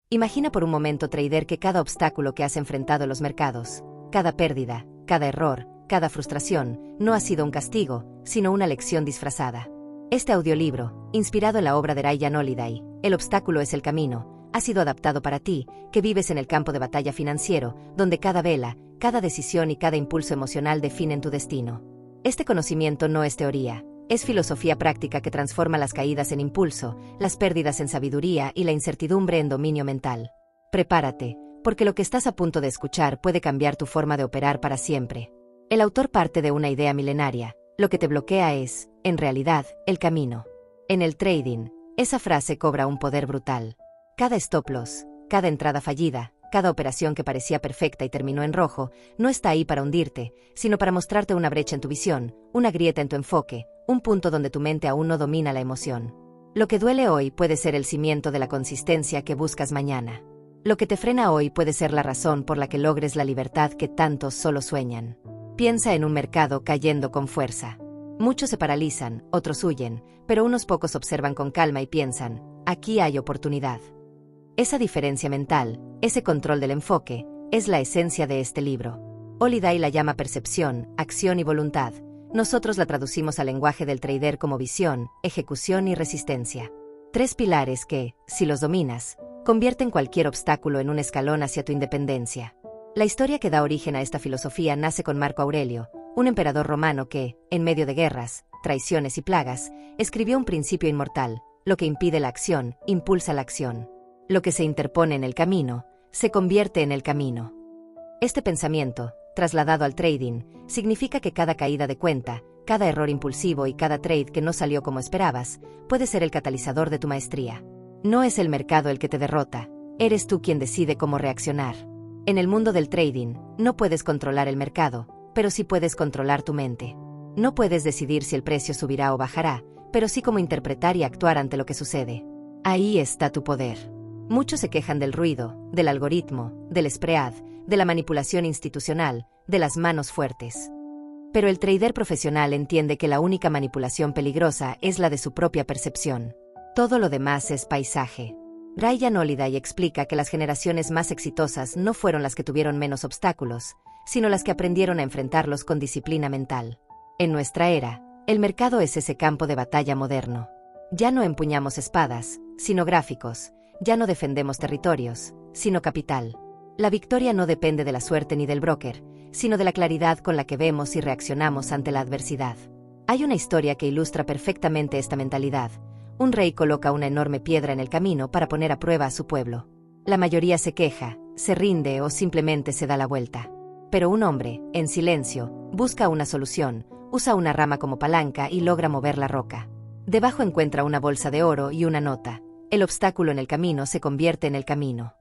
Imagina por un momento, trader, que cada obstáculo que has enfrentado en los mercados, cada pérdida, cada error, cada frustración, no ha sido un castigo, sino una lección disfrazada. Este audiolibro, inspirado en la obra de Ryan Holiday, El obstáculo es el camino, ha sido adaptado para ti, que vives en el campo de batalla financiero, donde cada vela, cada decisión y cada impulso emocional definen tu destino. Este conocimiento no es teoría, es filosofía práctica que transforma las caídas en impulso, las pérdidas en sabiduría y la incertidumbre en dominio mental. Prepárate, porque lo que estás a punto de escuchar puede cambiar tu forma de operar para siempre. El autor parte de una idea milenaria: lo que te bloquea es, en realidad, el camino. En el trading, esa frase cobra un poder brutal. Cada stop loss, cada entrada fallida, cada operación que parecía perfecta y terminó en rojo, no está ahí para hundirte, sino para mostrarte una brecha en tu visión, una grieta en tu enfoque, un punto donde tu mente aún no domina la emoción. Lo que duele hoy puede ser el cimiento de la consistencia que buscas mañana. Lo que te frena hoy puede ser la razón por la que logres la libertad que tantos solo sueñan. Piensa en un mercado cayendo con fuerza. Muchos se paralizan, otros huyen, pero unos pocos observan con calma y piensan: aquí hay oportunidad. Esa diferencia mental, ese control del enfoque, es la esencia de este libro. Holiday la llama percepción, acción y voluntad. Nosotros la traducimos al lenguaje del trader como visión, ejecución y resistencia. Tres pilares que, si los dominas, convierten cualquier obstáculo en un escalón hacia tu independencia. La historia que da origen a esta filosofía nace con Marco Aurelio, un emperador romano que, en medio de guerras, traiciones y plagas, escribió un principio inmortal: lo que impide la acción, impulsa la acción. Lo que se interpone en el camino, se convierte en el camino. Este pensamiento, trasladado al trading, significa que cada caída de cuenta, cada error impulsivo y cada trade que no salió como esperabas, puede ser el catalizador de tu maestría. No es el mercado el que te derrota, eres tú quien decide cómo reaccionar. En el mundo del trading, no puedes controlar el mercado, pero sí puedes controlar tu mente. No puedes decidir si el precio subirá o bajará, pero sí cómo interpretar y actuar ante lo que sucede. Ahí está tu poder. Muchos se quejan del ruido, del algoritmo, del spread, de la manipulación institucional, de las manos fuertes. Pero el trader profesional entiende que la única manipulación peligrosa es la de su propia percepción. Todo lo demás es paisaje. Ryan Holiday explica que las generaciones más exitosas no fueron las que tuvieron menos obstáculos, sino las que aprendieron a enfrentarlos con disciplina mental. En nuestra era, el mercado es ese campo de batalla moderno. Ya no empuñamos espadas, sino gráficos. Ya no defendemos territorios, sino capital. La victoria no depende de la suerte ni del broker, sino de la claridad con la que vemos y reaccionamos ante la adversidad. Hay una historia que ilustra perfectamente esta mentalidad. Un rey coloca una enorme piedra en el camino para poner a prueba a su pueblo. La mayoría se queja, se rinde o simplemente se da la vuelta. Pero un hombre, en silencio, busca una solución, usa una rama como palanca y logra mover la roca. Debajo encuentra una bolsa de oro y una nota: el obstáculo en el camino se convierte en el camino.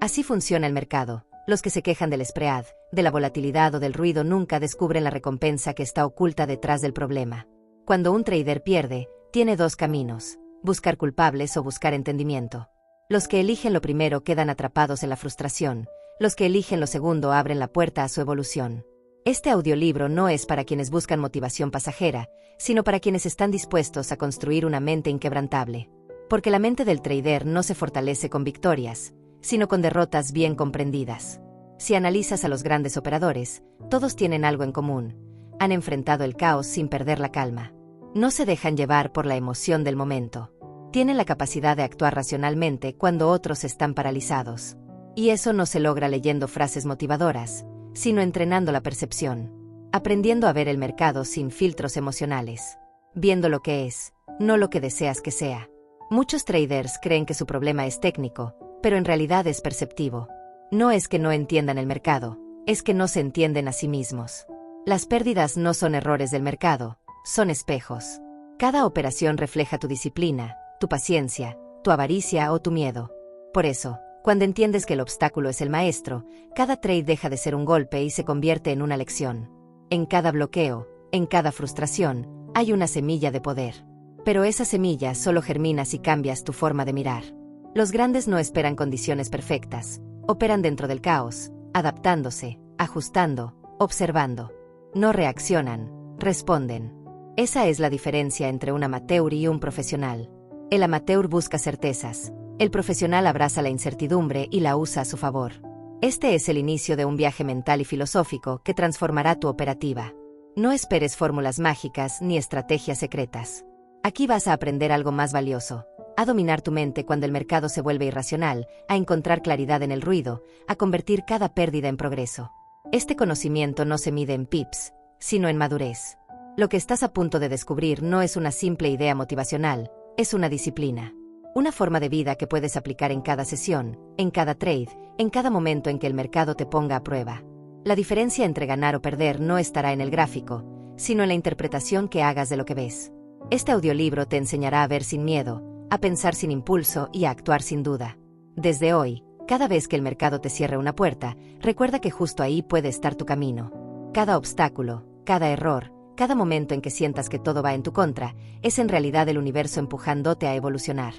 Así funciona el mercado. Los que se quejan del spread, de la volatilidad o del ruido nunca descubren la recompensa que está oculta detrás del problema. Cuando un trader pierde, tiene dos caminos: buscar culpables o buscar entendimiento. Los que eligen lo primero quedan atrapados en la frustración, los que eligen lo segundo abren la puerta a su evolución. Este audiolibro no es para quienes buscan motivación pasajera, sino para quienes están dispuestos a construir una mente inquebrantable. Porque la mente del trader no se fortalece con victorias, sino con derrotas bien comprendidas. Si analizas a los grandes operadores, todos tienen algo en común: han enfrentado el caos sin perder la calma. No se dejan llevar por la emoción del momento. Tienen la capacidad de actuar racionalmente cuando otros están paralizados. Y eso no se logra leyendo frases motivadoras, sino entrenando la percepción. Aprendiendo a ver el mercado sin filtros emocionales. Viendo lo que es, no lo que deseas que sea. Muchos traders creen que su problema es técnico, pero en realidad es perceptivo. No es que no entiendan el mercado, es que no se entienden a sí mismos. Las pérdidas no son errores del mercado, son espejos. Cada operación refleja tu disciplina, tu paciencia, tu avaricia o tu miedo. Por eso, cuando entiendes que el obstáculo es el maestro, cada trade deja de ser un golpe y se convierte en una lección. En cada bloqueo, en cada frustración, hay una semilla de poder. Pero esa semilla solo germina si cambias tu forma de mirar. Los grandes no esperan condiciones perfectas, operan dentro del caos, adaptándose, ajustando, observando. No reaccionan, responden. Esa es la diferencia entre un amateur y un profesional. El amateur busca certezas, El profesional abraza la incertidumbre y la usa a su favor. Este es el inicio de un viaje mental y filosófico que transformará tu operativa. No esperes fórmulas mágicas ni estrategias secretas. Aquí vas a aprender algo más valioso: a dominar tu mente cuando el mercado se vuelve irracional, a encontrar claridad en el ruido, a convertir cada pérdida en progreso. Este conocimiento no se mide en pips, sino en madurez. Lo que estás a punto de descubrir no es una simple idea motivacional, es una disciplina. Una forma de vida que puedes aplicar en cada sesión, en cada trade, en cada momento en que el mercado te ponga a prueba. La diferencia entre ganar o perder no estará en el gráfico, sino en la interpretación que hagas de lo que ves. Este audiolibro te enseñará a ver sin miedo, a pensar sin impulso y a actuar sin duda. Desde hoy, cada vez que el mercado te cierre una puerta, recuerda que justo ahí puede estar tu camino. Cada obstáculo, cada error, cada momento en que sientas que todo va en tu contra, es en realidad el universo empujándote a evolucionar.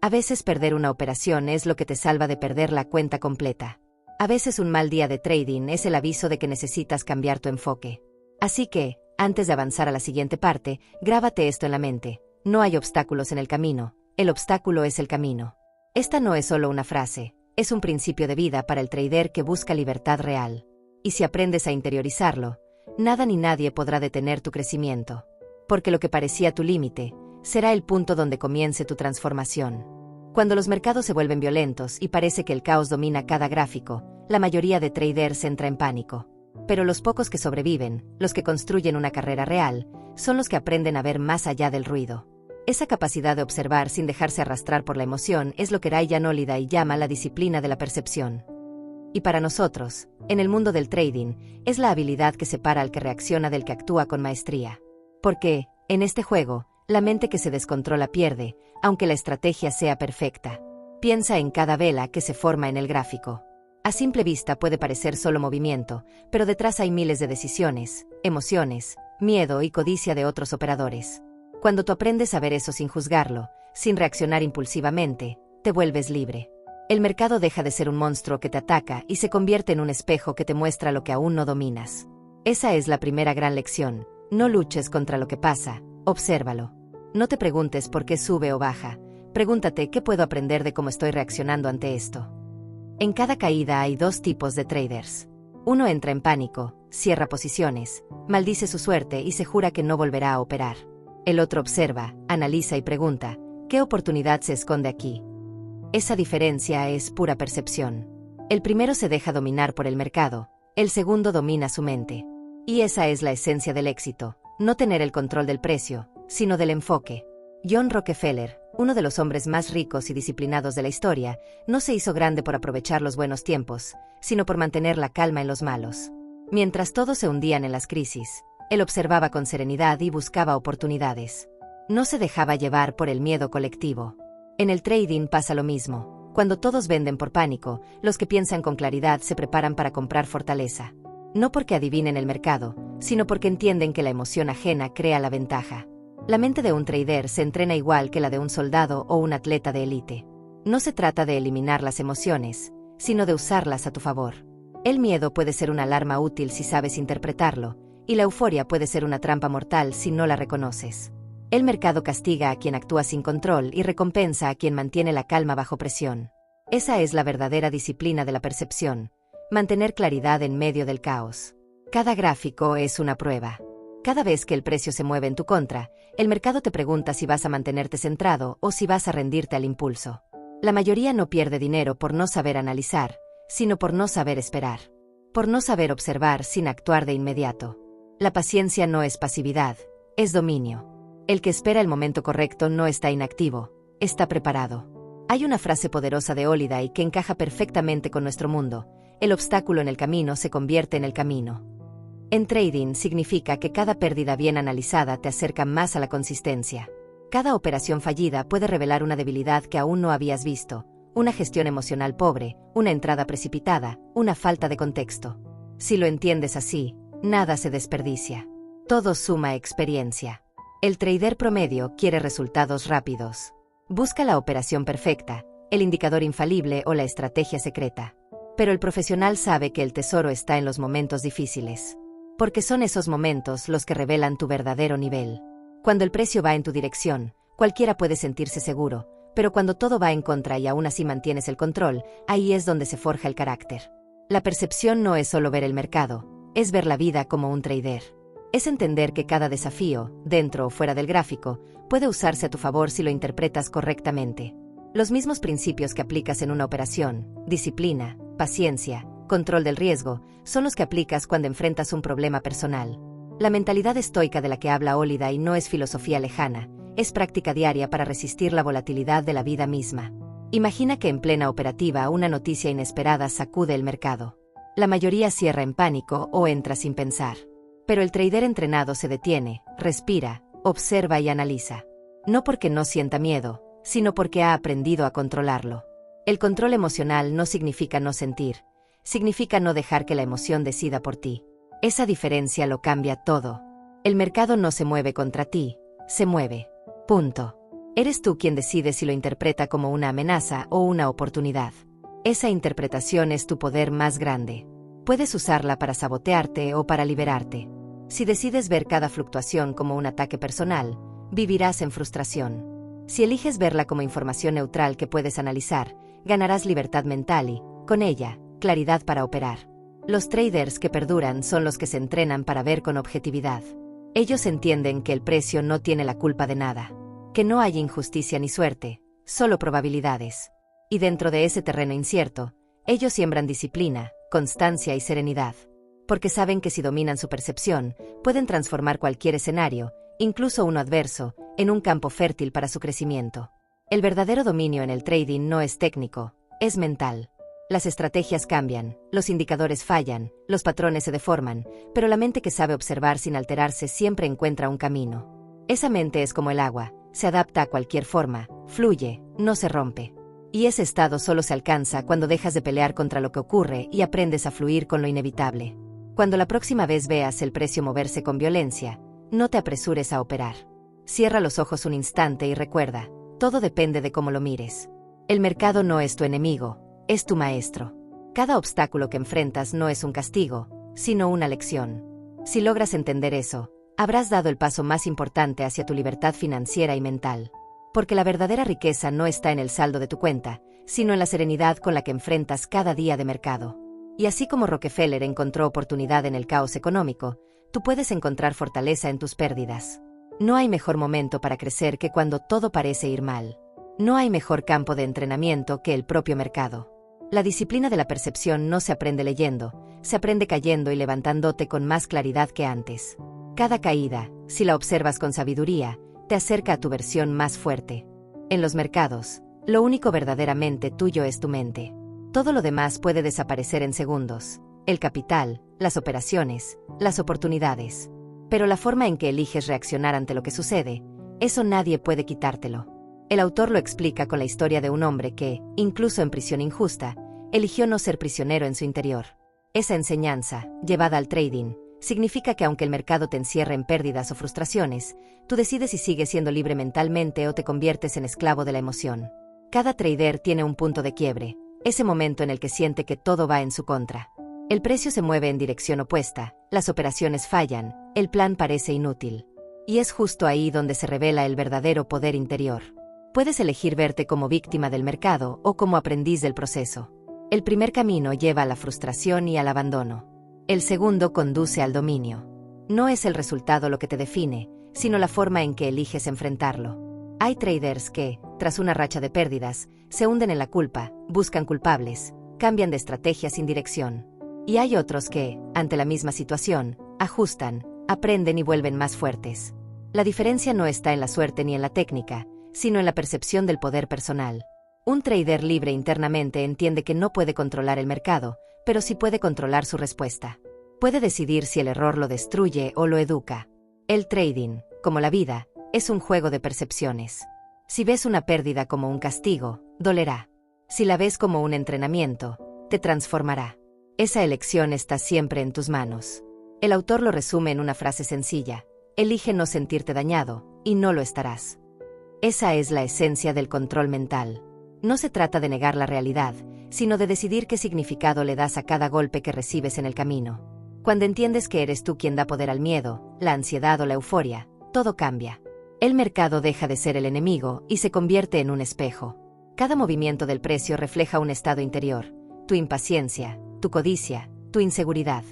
A veces perder una operación es lo que te salva de perder la cuenta completa. A veces un mal día de trading es el aviso de que necesitas cambiar tu enfoque. Así que, antes de avanzar a la siguiente parte, grábate esto en la mente: no hay obstáculos en el camino, el obstáculo es el camino. Esta no es solo una frase, es un principio de vida para el trader que busca libertad real. Y si aprendes a interiorizarlo, nada ni nadie podrá detener tu crecimiento. Porque lo que parecía tu límite, será el punto donde comience tu transformación. Cuando los mercados se vuelven violentos y parece que el caos domina cada gráfico, la mayoría de traders entra en pánico. Pero los pocos que sobreviven, los que construyen una carrera real, son los que aprenden a ver más allá del ruido. Esa capacidad de observar sin dejarse arrastrar por la emoción es lo que Ryan Holiday llama la disciplina de la percepción. Y para nosotros, en el mundo del trading, es la habilidad que separa al que reacciona del que actúa con maestría. Porque, en este juego, la mente que se descontrola pierde, aunque la estrategia sea perfecta. Piensa en cada vela que se forma en el gráfico. A simple vista puede parecer solo movimiento, pero detrás hay miles de decisiones, emociones, miedo y codicia de otros operadores. Cuando tú aprendes a ver eso sin juzgarlo, sin reaccionar impulsivamente, te vuelves libre. El mercado deja de ser un monstruo que te ataca y se convierte en un espejo que te muestra lo que aún no dominas. Esa es la primera gran lección: no luches contra lo que pasa, obsérvalo. No te preguntes por qué sube o baja, pregúntate qué puedo aprender de cómo estoy reaccionando ante esto. En cada caída hay dos tipos de traders. Uno entra en pánico, cierra posiciones, maldice su suerte y se jura que no volverá a operar. El otro observa, analiza y pregunta: ¿qué oportunidad se esconde aquí? Esa diferencia es pura percepción. El primero se deja dominar por el mercado, el segundo domina su mente. Y esa es la esencia del éxito: no tener el control del precio, sino del enfoque. John Rockefeller, uno de los hombres más ricos y disciplinados de la historia, no se hizo grande por aprovechar los buenos tiempos, sino por mantener la calma en los malos. Mientras todos se hundían en las crisis, él observaba con serenidad y buscaba oportunidades. No se dejaba llevar por el miedo colectivo. En el trading pasa lo mismo. Cuando todos venden por pánico, los que piensan con claridad se preparan para comprar fortaleza. No porque adivinen el mercado, sino porque entienden que la emoción ajena crea la ventaja. La mente de un trader se entrena igual que la de un soldado o un atleta de élite. No se trata de eliminar las emociones, sino de usarlas a tu favor. El miedo puede ser una alarma útil si sabes interpretarlo, y la euforia puede ser una trampa mortal si no la reconoces. El mercado castiga a quien actúa sin control y recompensa a quien mantiene la calma bajo presión. Esa es la verdadera disciplina de la percepción: mantener claridad en medio del caos. Cada gráfico es una prueba. Cada vez que el precio se mueve en tu contra, el mercado te pregunta si vas a mantenerte centrado o si vas a rendirte al impulso. La mayoría no pierde dinero por no saber analizar, sino por no saber esperar. Por no saber observar sin actuar de inmediato. La paciencia no es pasividad, es dominio. El que espera el momento correcto no está inactivo, está preparado. Hay una frase poderosa de Holiday que encaja perfectamente con nuestro mundo: el obstáculo en el camino se convierte en el camino. En trading significa que cada pérdida bien analizada te acerca más a la consistencia. Cada operación fallida puede revelar una debilidad que aún no habías visto, una gestión emocional pobre, una entrada precipitada, una falta de contexto. Si lo entiendes así, nada se desperdicia. Todo suma experiencia. El trader promedio quiere resultados rápidos. Busca la operación perfecta, el indicador infalible o la estrategia secreta. Pero el profesional sabe que el tesoro está en los momentos difíciles. Porque son esos momentos los que revelan tu verdadero nivel. Cuando el precio va en tu dirección, cualquiera puede sentirse seguro, Pero cuando todo va en contra y aún así mantienes el control, ahí es donde se forja el carácter. La percepción no es solo ver el mercado, es ver la vida como un trader. Es entender que cada desafío, dentro o fuera del gráfico, puede usarse a tu favor si lo interpretas correctamente. Los mismos principios que aplicas en una operación, disciplina, paciencia, control del riesgo, son los que aplicas cuando enfrentas un problema personal. La mentalidad estoica de la que habla Holiday no es filosofía lejana, es práctica diaria para resistir la volatilidad de la vida misma. Imagina que en plena operativa una noticia inesperada sacude el mercado. La mayoría cierra en pánico o entra sin pensar. Pero el trader entrenado se detiene, respira, observa y analiza. No porque no sienta miedo, sino porque ha aprendido a controlarlo. El control emocional no significa no sentir, significa no dejar que la emoción decida por ti. Esa diferencia lo cambia todo. El mercado no se mueve contra ti, se mueve. Punto. Eres tú quien decide si lo interpreta como una amenaza o una oportunidad. Esa interpretación es tu poder más grande. Puedes usarla para sabotearte o para liberarte. Si decides ver cada fluctuación como un ataque personal, vivirás en frustración. Si eliges verla como información neutral que puedes analizar, ganarás libertad mental y, con ella, claridad para operar. Los traders que perduran son los que se entrenan para ver con objetividad. Ellos entienden que el precio no tiene la culpa de nada, que no hay injusticia ni suerte, solo probabilidades. Y dentro de ese terreno incierto, ellos siembran disciplina, constancia y serenidad. Porque saben que si dominan su percepción, pueden transformar cualquier escenario, incluso uno adverso, en un campo fértil para su crecimiento. El verdadero dominio en el trading no es técnico, es mental. Las estrategias cambian, los indicadores fallan, los patrones se deforman, pero la mente que sabe observar sin alterarse siempre encuentra un camino. Esa mente es como el agua, se adapta a cualquier forma, fluye, no se rompe. Y ese estado solo se alcanza cuando dejas de pelear contra lo que ocurre y aprendes a fluir con lo inevitable. Cuando la próxima vez veas el precio moverse con violencia, no te apresures a operar. Cierra los ojos un instante y recuerda, todo depende de cómo lo mires. El mercado no es tu enemigo, es tu maestro. Cada obstáculo que enfrentas no es un castigo, sino una lección. Si logras entender eso, habrás dado el paso más importante hacia tu libertad financiera y mental. Porque la verdadera riqueza no está en el saldo de tu cuenta, sino en la serenidad con la que enfrentas cada día de mercado. Y así como Rockefeller encontró oportunidad en el caos económico, tú puedes encontrar fortaleza en tus pérdidas. No hay mejor momento para crecer que cuando todo parece ir mal. No hay mejor campo de entrenamiento que el propio mercado. La disciplina de la percepción no se aprende leyendo, se aprende cayendo y levantándote con más claridad que antes. Cada caída, si la observas con sabiduría, te acerca a tu versión más fuerte. En los mercados, lo único verdaderamente tuyo es tu mente. Todo lo demás puede desaparecer en segundos. El capital, las operaciones, las oportunidades. Pero la forma en que eliges reaccionar ante lo que sucede, eso nadie puede quitártelo. El autor lo explica con la historia de un hombre que, incluso en prisión injusta, eligió no ser prisionero en su interior. Esa enseñanza, llevada al trading, significa que aunque el mercado te encierre en pérdidas o frustraciones, tú decides si sigues siendo libre mentalmente o te conviertes en esclavo de la emoción. Cada trader tiene un punto de quiebre, ese momento en el que siente que todo va en su contra. El precio se mueve en dirección opuesta, las operaciones fallan, el plan parece inútil. Y es justo ahí donde se revela el verdadero poder interior. Puedes elegir verte como víctima del mercado o como aprendiz del proceso. El primer camino lleva a la frustración y al abandono. El segundo conduce al dominio. No es el resultado lo que te define, sino la forma en que eliges enfrentarlo. Hay traders que, tras una racha de pérdidas, se hunden en la culpa, buscan culpables, cambian de estrategia sin dirección. Y hay otros que, ante la misma situación, ajustan, aprenden y vuelven más fuertes. La diferencia no está en la suerte ni en la técnica, sino en la percepción del poder personal. Un trader libre internamente entiende que no puede controlar el mercado, pero sí puede controlar su respuesta. Puede decidir si el error lo destruye o lo educa. El trading, como la vida, es un juego de percepciones. Si ves una pérdida como un castigo, dolerá. Si la ves como un entrenamiento, te transformará. Esa elección está siempre en tus manos. El autor lo resume en una frase sencilla: elige no sentirte dañado, y no lo estarás. Esa es la esencia del control mental. No se trata de negar la realidad, sino de decidir qué significado le das a cada golpe que recibes en el camino. Cuando entiendes que eres tú quien da poder al miedo, la ansiedad o la euforia, todo cambia. El mercado deja de ser el enemigo y se convierte en un espejo. Cada movimiento del precio refleja un estado interior, tu impaciencia, tu codicia, tu inseguridad.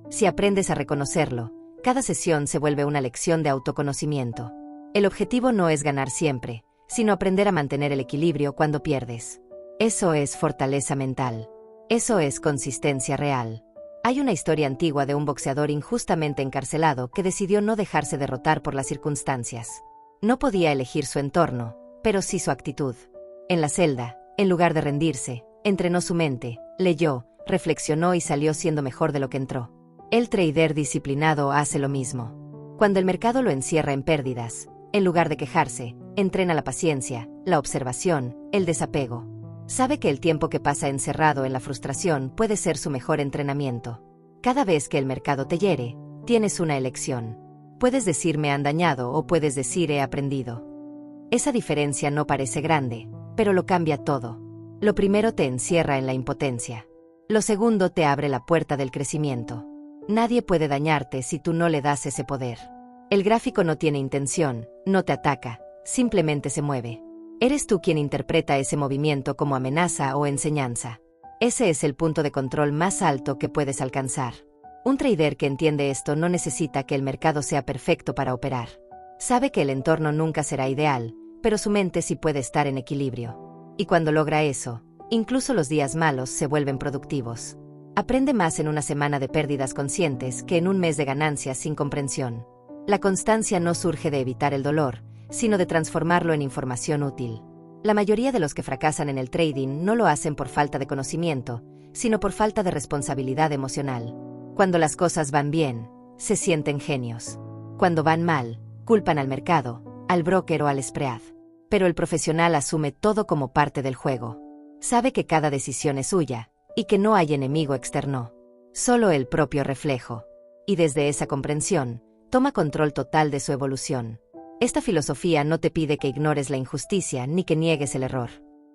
Si aprendes a reconocerlo, cada sesión se vuelve una lección de autoconocimiento. El objetivo no es ganar siempre, sino aprender a mantener el equilibrio cuando pierdes. Eso es fortaleza mental. Eso es consistencia real. Hay una historia antigua de un boxeador injustamente encarcelado que decidió no dejarse derrotar por las circunstancias. No podía elegir su entorno, pero sí su actitud. En la celda, en lugar de rendirse, entrenó su mente, leyó, reflexionó y salió siendo mejor de lo que entró. El trader disciplinado hace lo mismo. Cuando el mercado lo encierra en pérdidas, en lugar de quejarse, entrena la paciencia, la observación, el desapego. Sabe que el tiempo que pasa encerrado en la frustración puede ser su mejor entrenamiento. Cada vez que el mercado te hiere, tienes una elección. Puedes decir me han dañado o puedes decir he aprendido. Esa diferencia no parece grande, pero lo cambia todo. Lo primero te encierra en la impotencia. Lo segundo te abre la puerta del crecimiento. Nadie puede dañarte si tú no le das ese poder. El gráfico no tiene intención, no te ataca, simplemente se mueve. Eres tú quien interpreta ese movimiento como amenaza o enseñanza. Ese es el punto de control más alto que puedes alcanzar. Un trader que entiende esto no necesita que el mercado sea perfecto para operar. Sabe que el entorno nunca será ideal, pero su mente sí puede estar en equilibrio. Y cuando logra eso, incluso los días malos se vuelven productivos. Aprende más en una semana de pérdidas conscientes que en un mes de ganancias sin comprensión. La constancia no surge de evitar el dolor, sino de transformarlo en información útil. La mayoría de los que fracasan en el trading no lo hacen por falta de conocimiento, sino por falta de responsabilidad emocional. Cuando las cosas van bien, se sienten genios. Cuando van mal, culpan al mercado, al broker o al spread. Pero el profesional asume todo como parte del juego. Sabe que cada decisión es suya, y que no hay enemigo externo. Solo el propio reflejo. Y desde esa comprensión, toma control total de su evolución. Esta filosofía no te pide que ignores la injusticia ni que niegues el error.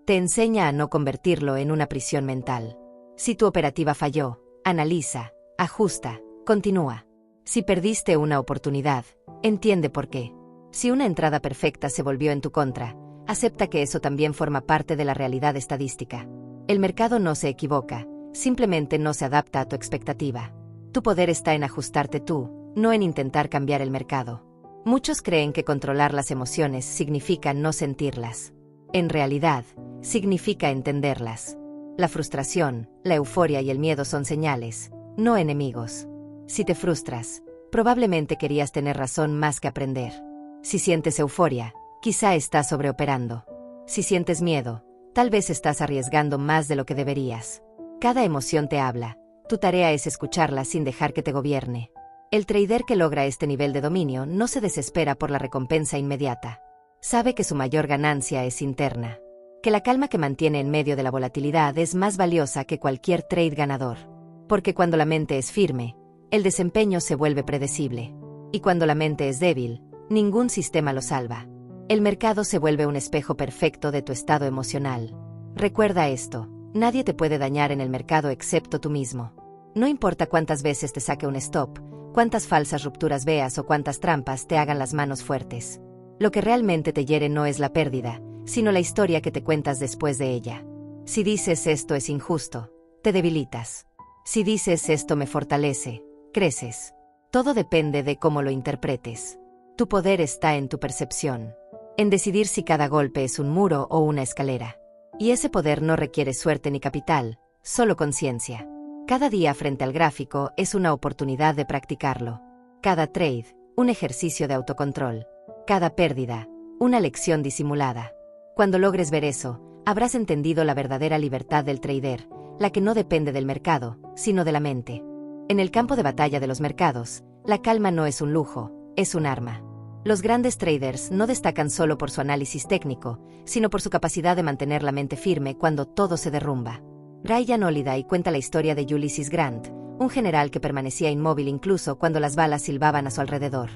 Te enseña a no convertirlo en una prisión mental. Si tu operativa falló, analiza, ajusta, continúa. Si perdiste una oportunidad, entiende por qué. Si una entrada perfecta se volvió en tu contra, acepta que eso también forma parte de la realidad estadística. El mercado no se equivoca, simplemente no se adapta a tu expectativa. Tu poder está en ajustarte tú, no en intentar cambiar el mercado. Muchos creen que controlar las emociones significa no sentirlas. En realidad, significa entenderlas. La frustración, la euforia y el miedo son señales, no enemigos. Si te frustras, probablemente querías tener razón más que aprender. Si sientes euforia, quizá estás sobreoperando. Si sientes miedo, tal vez estás arriesgando más de lo que deberías. Cada emoción te habla, tu tarea es escucharla sin dejar que te gobierne. El trader que logra este nivel de dominio no se desespera por la recompensa inmediata. Sabe que su mayor ganancia es interna. Que la calma que mantiene en medio de la volatilidad es más valiosa que cualquier trade ganador. Porque cuando la mente es firme, el desempeño se vuelve predecible. Y cuando la mente es débil, ningún sistema lo salva. El mercado se vuelve un espejo perfecto de tu estado emocional. Recuerda esto, nadie te puede dañar en el mercado excepto tú mismo. No importa cuántas veces te saque un stop, cuántas falsas rupturas veas o cuántas trampas te hagan las manos fuertes. Lo que realmente te hiere no es la pérdida, sino la historia que te cuentas después de ella. Si dices esto es injusto, te debilitas. Si dices esto me fortalece, creces. Todo depende de cómo lo interpretes. Tu poder está en tu percepción, en decidir si cada golpe es un muro o una escalera. Y ese poder no requiere suerte ni capital, solo conciencia. Cada día frente al gráfico es una oportunidad de practicarlo. Cada trade, un ejercicio de autocontrol. Cada pérdida, una lección disimulada. Cuando logres ver eso, habrás entendido la verdadera libertad del trader, la que no depende del mercado, sino de la mente. En el campo de batalla de los mercados, la calma no es un lujo, es un arma. Los grandes traders no destacan solo por su análisis técnico, sino por su capacidad de mantener la mente firme cuando todo se derrumba. Ryan Holiday cuenta la historia de Ulysses Grant, un general que permanecía inmóvil incluso cuando las balas silbaban a su alrededor.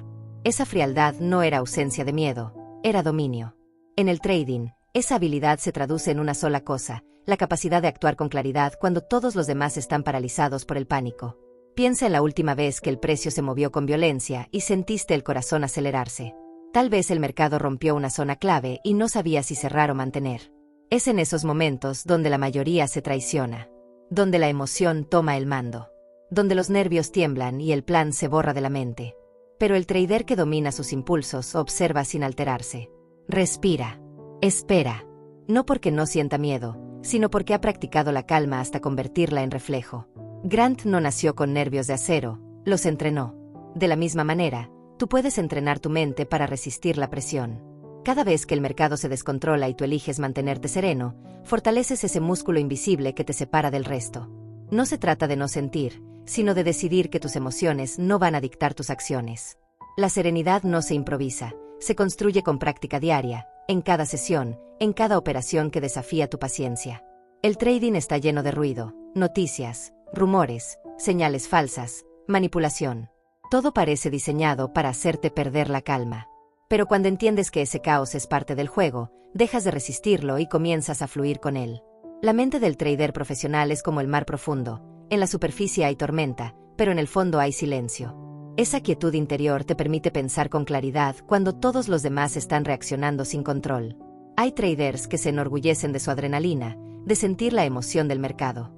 Esa frialdad no era ausencia de miedo, era dominio. En el trading, esa habilidad se traduce en una sola cosa, la capacidad de actuar con claridad cuando todos los demás están paralizados por el pánico. Piensa en la última vez que el precio se movió con violencia y sentiste el corazón acelerarse. Tal vez el mercado rompió una zona clave y no sabía si cerrar o mantener. Es en esos momentos donde la mayoría se traiciona, donde la emoción toma el mando, donde los nervios tiemblan y el plan se borra de la mente. Pero el trader que domina sus impulsos observa sin alterarse. Respira. Espera. No porque no sienta miedo, sino porque ha practicado la calma hasta convertirla en reflejo. Grant no nació con nervios de acero, los entrenó. De la misma manera, tú puedes entrenar tu mente para resistir la presión. Cada vez que el mercado se descontrola y tú eliges mantenerte sereno, fortaleces ese músculo invisible que te separa del resto. No se trata de no sentir, sino de decidir que tus emociones no van a dictar tus acciones. La serenidad no se improvisa, se construye con práctica diaria, en cada sesión, en cada operación que desafía tu paciencia. El trading está lleno de ruido, noticias, rumores, señales falsas, manipulación. Todo parece diseñado para hacerte perder la calma. Pero cuando entiendes que ese caos es parte del juego, dejas de resistirlo y comienzas a fluir con él. La mente del trader profesional es como el mar profundo. En la superficie hay tormenta, pero en el fondo hay silencio. Esa quietud interior te permite pensar con claridad cuando todos los demás están reaccionando sin control. Hay traders que se enorgullecen de su adrenalina, de sentir la emoción del mercado.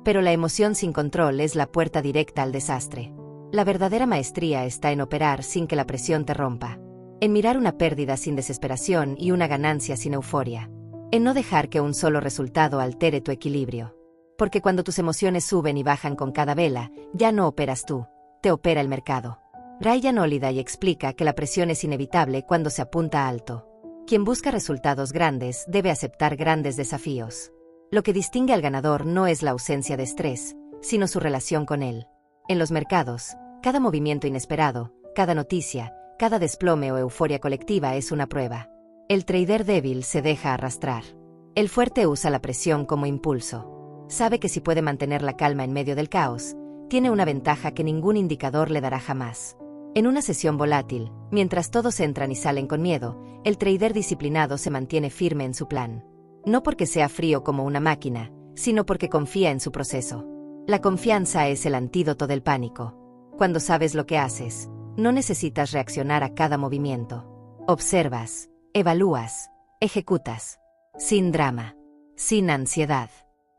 Pero la emoción sin control es la puerta directa al desastre. La verdadera maestría está en operar sin que la presión te rompa. En mirar una pérdida sin desesperación y una ganancia sin euforia. En no dejar que un solo resultado altere tu equilibrio. Porque cuando tus emociones suben y bajan con cada vela, ya no operas tú, te opera el mercado. Ryan Holiday explica que la presión es inevitable cuando se apunta alto. Quien busca resultados grandes debe aceptar grandes desafíos. Lo que distingue al ganador no es la ausencia de estrés, sino su relación con él. En los mercados, cada movimiento inesperado, cada noticia, cada desplome o euforia colectiva es una prueba. El trader débil se deja arrastrar. El fuerte usa la presión como impulso. Sabe que si puede mantener la calma en medio del caos, tiene una ventaja que ningún indicador le dará jamás. En una sesión volátil, mientras todos entran y salen con miedo, el trader disciplinado se mantiene firme en su plan. No porque sea frío como una máquina, sino porque confía en su proceso. La confianza es el antídoto del pánico. Cuando sabes lo que haces, no necesitas reaccionar a cada movimiento. Observas, evalúas, ejecutas. Sin drama, sin ansiedad.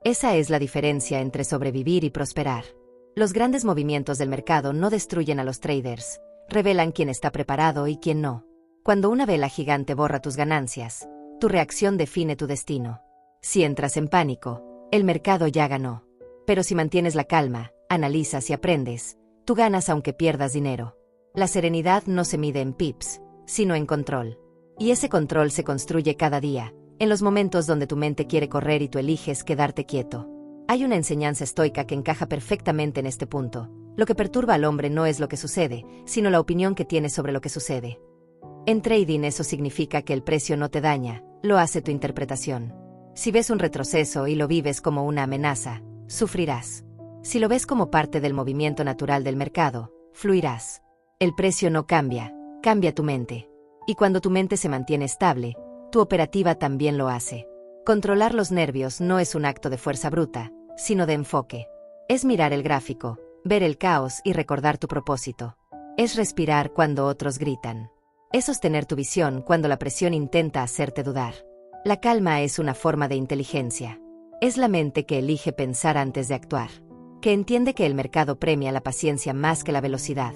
Esa es la diferencia entre sobrevivir y prosperar. Los grandes movimientos del mercado no destruyen a los traders, revelan quién está preparado y quién no. Cuando una vela gigante borra tus ganancias, tu reacción define tu destino. Si entras en pánico, el mercado ya ganó. Pero si mantienes la calma, analizas y aprendes, tú ganas aunque pierdas dinero. La serenidad no se mide en pips, sino en control. Y ese control se construye cada día, en los momentos donde tu mente quiere correr y tú eliges quedarte quieto. Hay una enseñanza estoica que encaja perfectamente en este punto. Lo que perturba al hombre no es lo que sucede, sino la opinión que tiene sobre lo que sucede. En trading eso significa que el precio no te daña, lo hace tu interpretación. Si ves un retroceso y lo vives como una amenaza, sufrirás. Si lo ves como parte del movimiento natural del mercado, fluirás. El precio no cambia, cambia tu mente. Y cuando tu mente se mantiene estable, tu operativa también lo hace. Controlar los nervios no es un acto de fuerza bruta, sino de enfoque. Es mirar el gráfico, ver el caos y recordar tu propósito. Es respirar cuando otros gritan. Es sostener tu visión cuando la presión intenta hacerte dudar. La calma es una forma de inteligencia. Es la mente que elige pensar antes de actuar. Que entiende que el mercado premia la paciencia más que la velocidad.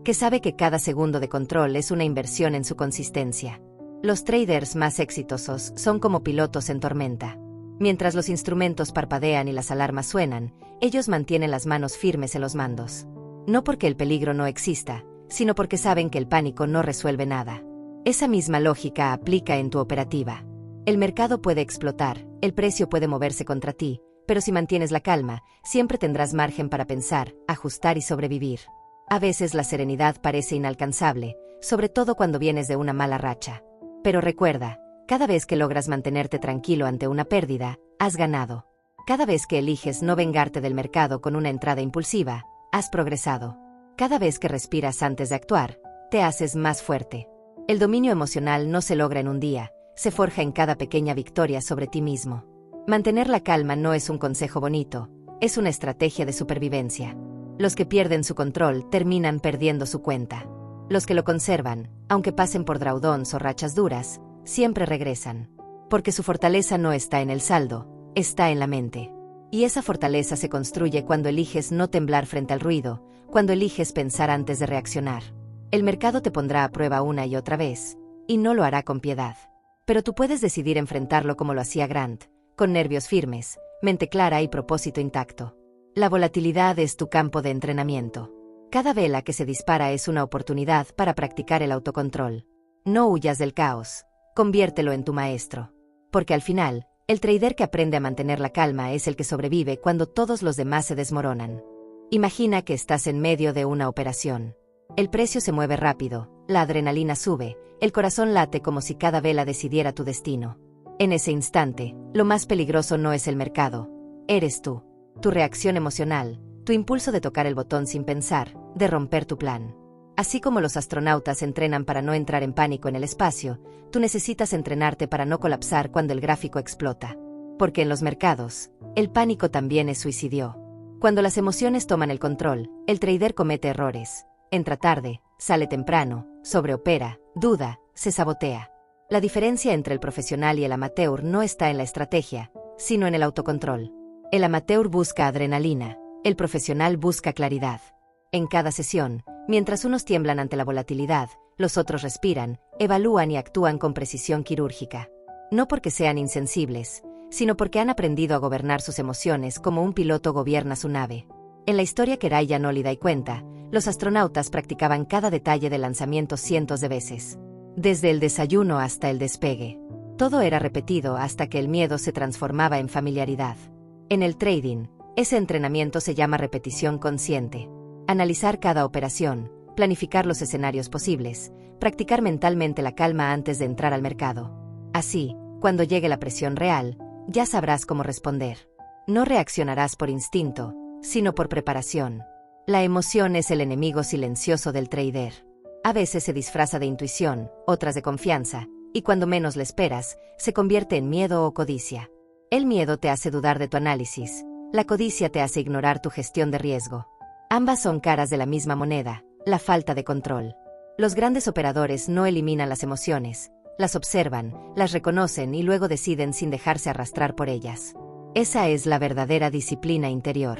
Que sabe que cada segundo de control es una inversión en su consistencia. Los traders más exitosos son como pilotos en tormenta. Mientras los instrumentos parpadean y las alarmas suenan, ellos mantienen las manos firmes en los mandos. No porque el peligro no exista, sino porque saben que el pánico no resuelve nada. Esa misma lógica aplica en tu operativa. El mercado puede explotar, el precio puede moverse contra ti, pero si mantienes la calma, siempre tendrás margen para pensar, ajustar y sobrevivir. A veces la serenidad parece inalcanzable, sobre todo cuando vienes de una mala racha. Pero recuerda, cada vez que logras mantenerte tranquilo ante una pérdida, has ganado. Cada vez que eliges no vengarte del mercado con una entrada impulsiva, has progresado. Cada vez que respiras antes de actuar, te haces más fuerte. El dominio emocional no se logra en un día, se forja en cada pequeña victoria sobre ti mismo. Mantener la calma no es un consejo bonito, es una estrategia de supervivencia. Los que pierden su control terminan perdiendo su cuenta. Los que lo conservan, aunque pasen por drawdowns o rachas duras, siempre regresan. Porque su fortaleza no está en el saldo, está en la mente. Y esa fortaleza se construye cuando eliges no temblar frente al ruido, cuando eliges pensar antes de reaccionar. El mercado te pondrá a prueba una y otra vez, y no lo hará con piedad. Pero tú puedes decidir enfrentarlo como lo hacía Grant, con nervios firmes, mente clara y propósito intacto. La volatilidad es tu campo de entrenamiento. Cada vela que se dispara es una oportunidad para practicar el autocontrol. No huyas del caos, conviértelo en tu maestro. Porque al final, el trader que aprende a mantener la calma es el que sobrevive cuando todos los demás se desmoronan. Imagina que estás en medio de una operación. El precio se mueve rápido, la adrenalina sube, el corazón late como si cada vela decidiera tu destino. En ese instante, lo más peligroso no es el mercado, eres tú. Tu reacción emocional, tu impulso de tocar el botón sin pensar, de romper tu plan. Así como los astronautas entrenan para no entrar en pánico en el espacio, tú necesitas entrenarte para no colapsar cuando el gráfico explota. Porque en los mercados, el pánico también es suicidio. Cuando las emociones toman el control, el trader comete errores. Entra tarde, sale temprano, sobreopera, duda, se sabotea. La diferencia entre el profesional y el amateur no está en la estrategia, sino en el autocontrol. El amateur busca adrenalina, el profesional busca claridad. En cada sesión, mientras unos tiemblan ante la volatilidad, los otros respiran, evalúan y actúan con precisión quirúrgica. No porque sean insensibles, sino porque han aprendido a gobernar sus emociones como un piloto gobierna su nave. En la historia que Ryan Holiday cuenta, los astronautas practicaban cada detalle del lanzamiento cientos de veces. Desde el desayuno hasta el despegue. Todo era repetido hasta que el miedo se transformaba en familiaridad. En el trading, ese entrenamiento se llama repetición consciente. Analizar cada operación, planificar los escenarios posibles, practicar mentalmente la calma antes de entrar al mercado. Así, cuando llegue la presión real, ya sabrás cómo responder. No reaccionarás por instinto, sino por preparación. La emoción es el enemigo silencioso del trader. A veces se disfraza de intuición, otras de confianza, y cuando menos le esperas, se convierte en miedo o codicia. El miedo te hace dudar de tu análisis, la codicia te hace ignorar tu gestión de riesgo. Ambas son caras de la misma moneda, la falta de control. Los grandes operadores no eliminan las emociones, las observan, las reconocen y luego deciden sin dejarse arrastrar por ellas. Esa es la verdadera disciplina interior.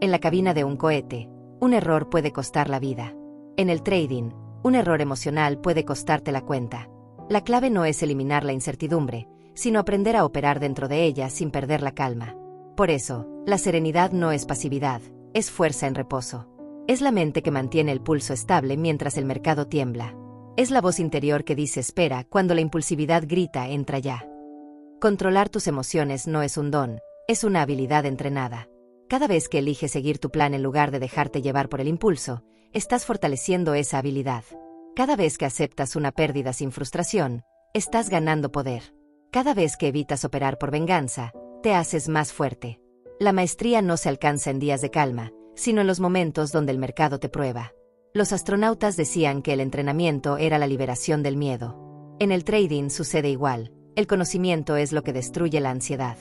En la cabina de un cohete, un error puede costar la vida. En el trading, un error emocional puede costarte la cuenta. La clave no es eliminar la incertidumbre, sino aprender a operar dentro de ella sin perder la calma. Por eso, la serenidad no es pasividad, es fuerza en reposo. Es la mente que mantiene el pulso estable mientras el mercado tiembla. Es la voz interior que dice espera cuando la impulsividad grita entra ya. Controlar tus emociones no es un don, es una habilidad entrenada. Cada vez que eliges seguir tu plan en lugar de dejarte llevar por el impulso, estás fortaleciendo esa habilidad. Cada vez que aceptas una pérdida sin frustración, estás ganando poder. Cada vez que evitas operar por venganza, te haces más fuerte. La maestría no se alcanza en días de calma, sino en los momentos donde el mercado te prueba. Los astronautas decían que el entrenamiento era la liberación del miedo. En el trading sucede igual, el conocimiento es lo que destruye la ansiedad.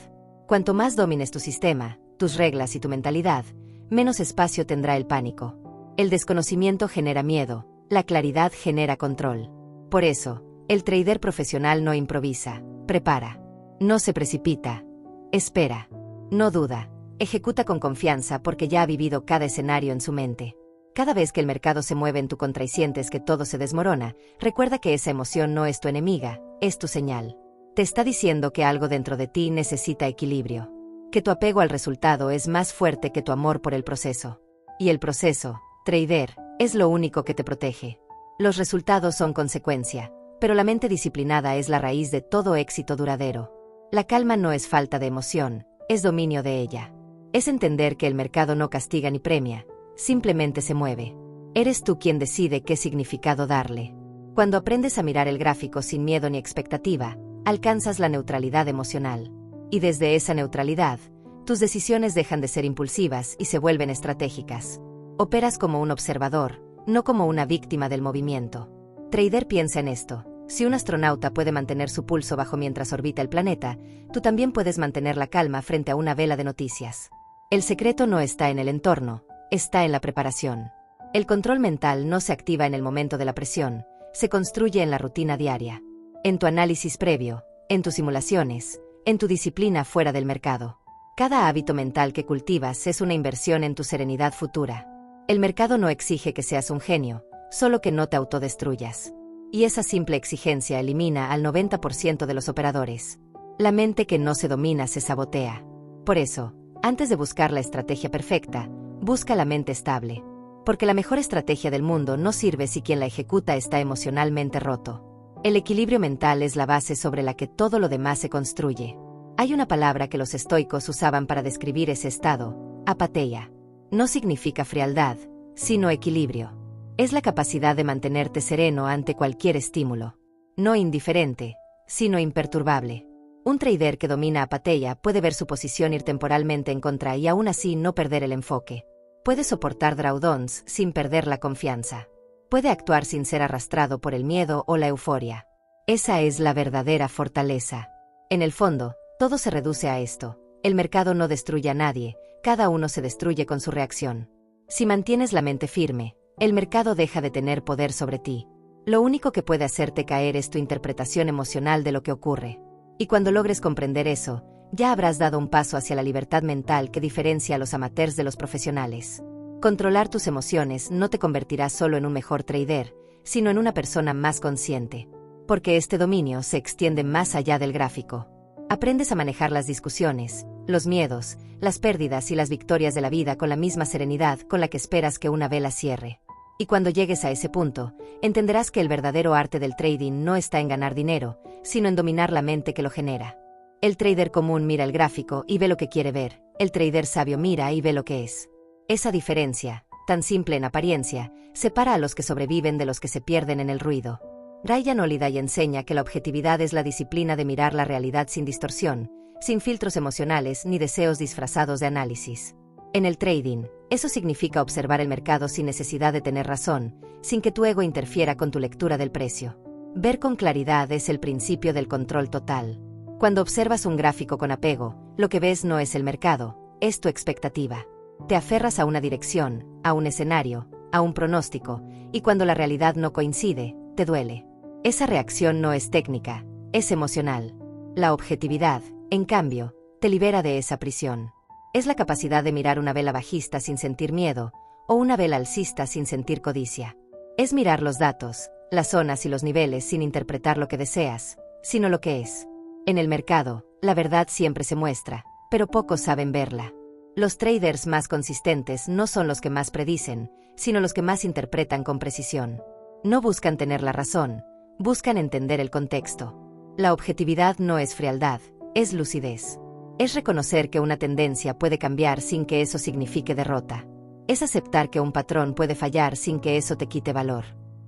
Cuanto más domines tu sistema, tus reglas y tu mentalidad, menos espacio tendrá el pánico. El desconocimiento genera miedo, la claridad genera control. Por eso, el trader profesional no improvisa, prepara. No se precipita. Espera. No duda. Ejecuta con confianza porque ya ha vivido cada escenario en su mente. Cada vez que el mercado se mueve en tu contra y sientes que todo se desmorona, recuerda que esa emoción no es tu enemiga, es tu señal. Te está diciendo que algo dentro de ti necesita equilibrio. Que tu apego al resultado es más fuerte que tu amor por el proceso. Y el proceso, trader, es lo único que te protege. Los resultados son consecuencia, pero la mente disciplinada es la raíz de todo éxito duradero. La calma no es falta de emoción, es dominio de ella. Es entender que el mercado no castiga ni premia, simplemente se mueve. Eres tú quien decide qué significado darle. Cuando aprendes a mirar el gráfico sin miedo ni expectativa, alcanzas la neutralidad emocional. Y desde esa neutralidad, tus decisiones dejan de ser impulsivas y se vuelven estratégicas. Operas como un observador, no como una víctima del movimiento. Trader piensa en esto. Si un astronauta puede mantener su pulso bajo mientras orbita el planeta, tú también puedes mantener la calma frente a una vela de noticias. El secreto no está en el entorno, está en la preparación. El control mental no se activa en el momento de la presión, se construye en la rutina diaria, en tu análisis previo, en tus simulaciones, en tu disciplina fuera del mercado. Cada hábito mental que cultivas es una inversión en tu serenidad futura. El mercado no exige que seas un genio, solo que no te autodestruyas. Y esa simple exigencia elimina al 90% de los operadores. La mente que no se domina se sabotea. Por eso, antes de buscar la estrategia perfecta, busca la mente estable. Porque la mejor estrategia del mundo no sirve si quien la ejecuta está emocionalmente roto. El equilibrio mental es la base sobre la que todo lo demás se construye. Hay una palabra que los estoicos usaban para describir ese estado, apatheia. No significa frialdad, sino equilibrio. Es la capacidad de mantenerte sereno ante cualquier estímulo. No indiferente, sino imperturbable. Un trader que domina apatheia puede ver su posición ir temporalmente en contra y aún así no perder el enfoque. Puede soportar drawdowns sin perder la confianza. Puede actuar sin ser arrastrado por el miedo o la euforia. Esa es la verdadera fortaleza. En el fondo, todo se reduce a esto. El mercado no destruye a nadie, cada uno se destruye con su reacción. Si mantienes la mente firme, el mercado deja de tener poder sobre ti. Lo único que puede hacerte caer es tu interpretación emocional de lo que ocurre. Y cuando logres comprender eso, ya habrás dado un paso hacia la libertad mental que diferencia a los amateurs de los profesionales. Controlar tus emociones no te convertirá solo en un mejor trader, sino en una persona más consciente. Porque este dominio se extiende más allá del gráfico. Aprendes a manejar las discusiones, los miedos, las pérdidas y las victorias de la vida con la misma serenidad con la que esperas que una vela cierre. Y cuando llegues a ese punto, entenderás que el verdadero arte del trading no está en ganar dinero, sino en dominar la mente que lo genera. El trader común mira el gráfico y ve lo que quiere ver, el trader sabio mira y ve lo que es. Esa diferencia, tan simple en apariencia, separa a los que sobreviven de los que se pierden en el ruido. Ryan Holiday enseña que la objetividad es la disciplina de mirar la realidad sin distorsión, sin filtros emocionales ni deseos disfrazados de análisis. En el trading, eso significa observar el mercado sin necesidad de tener razón, sin que tu ego interfiera con tu lectura del precio. Ver con claridad es el principio del control total. Cuando observas un gráfico con apego, lo que ves no es el mercado, es tu expectativa. Te aferras a una dirección, a un escenario, a un pronóstico, y cuando la realidad no coincide, te duele. Esa reacción no es técnica, es emocional. La objetividad, en cambio, te libera de esa prisión. Es la capacidad de mirar una vela bajista sin sentir miedo, o una vela alcista sin sentir codicia. Es mirar los datos, las zonas y los niveles sin interpretar lo que deseas, sino lo que es. En el mercado, la verdad siempre se muestra, pero pocos saben verla. Los traders más consistentes no son los que más predicen, sino los que más interpretan con precisión. No buscan tener la razón, buscan entender el contexto. La objetividad no es frialdad, es lucidez. Es reconocer que una tendencia puede cambiar sin que eso signifique derrota. Es aceptar que un patrón puede fallar sin que eso te quite valor.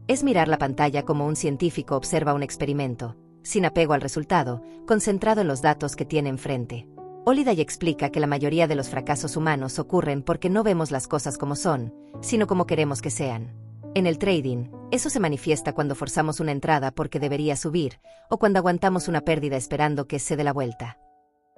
Es mirar la pantalla como un científico observa un experimento, sin apego al resultado, concentrado en los datos que tiene enfrente. Holiday explica que la mayoría de los fracasos humanos ocurren porque no vemos las cosas como son, sino como queremos que sean. En el trading, eso se manifiesta cuando forzamos una entrada porque debería subir, o cuando aguantamos una pérdida esperando que se dé la vuelta.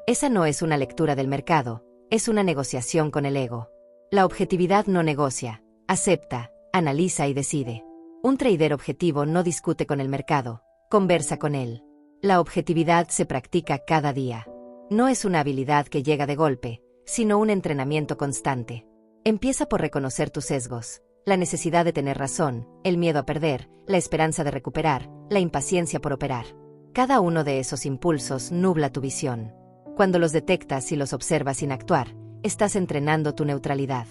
Esa no es una lectura del mercado, es una negociación con el ego. La objetividad no negocia, acepta, analiza y decide. Un trader objetivo no discute con el mercado, conversa con él. La objetividad se practica cada día. No es una habilidad que llega de golpe, sino un entrenamiento constante. Empieza por reconocer tus sesgos, la necesidad de tener razón, el miedo a perder, la esperanza de recuperar, la impaciencia por operar. Cada uno de esos impulsos nubla tu visión. Cuando los detectas y los observas sin actuar, estás entrenando tu neutralidad.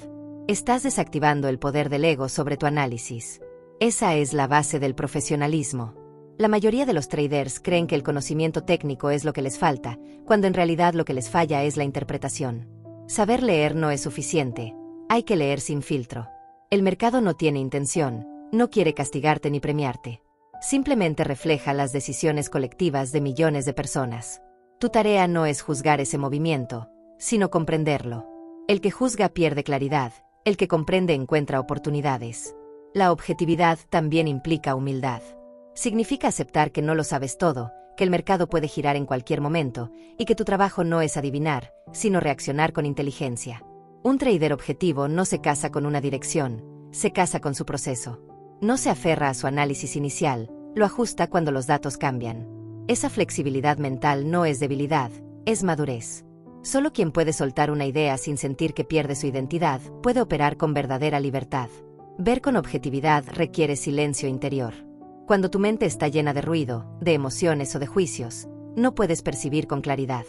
Estás desactivando el poder del ego sobre tu análisis. Esa es la base del profesionalismo. La mayoría de los traders creen que el conocimiento técnico es lo que les falta, cuando en realidad lo que les falla es la interpretación. Saber leer no es suficiente, hay que leer sin filtro. El mercado no tiene intención, no quiere castigarte ni premiarte. Simplemente refleja las decisiones colectivas de millones de personas. Tu tarea no es juzgar ese movimiento, sino comprenderlo. El que juzga pierde claridad, el que comprende encuentra oportunidades. La objetividad también implica humildad. Significa aceptar que no lo sabes todo, que el mercado puede girar en cualquier momento, y que tu trabajo no es adivinar, sino reaccionar con inteligencia. Un trader objetivo no se casa con una dirección, se casa con su proceso. No se aferra a su análisis inicial, lo ajusta cuando los datos cambian. Esa flexibilidad mental no es debilidad, es madurez. Solo quien puede soltar una idea sin sentir que pierde su identidad puede operar con verdadera libertad. Ver con objetividad requiere silencio interior. Cuando tu mente está llena de ruido, de emociones o de juicios, no puedes percibir con claridad.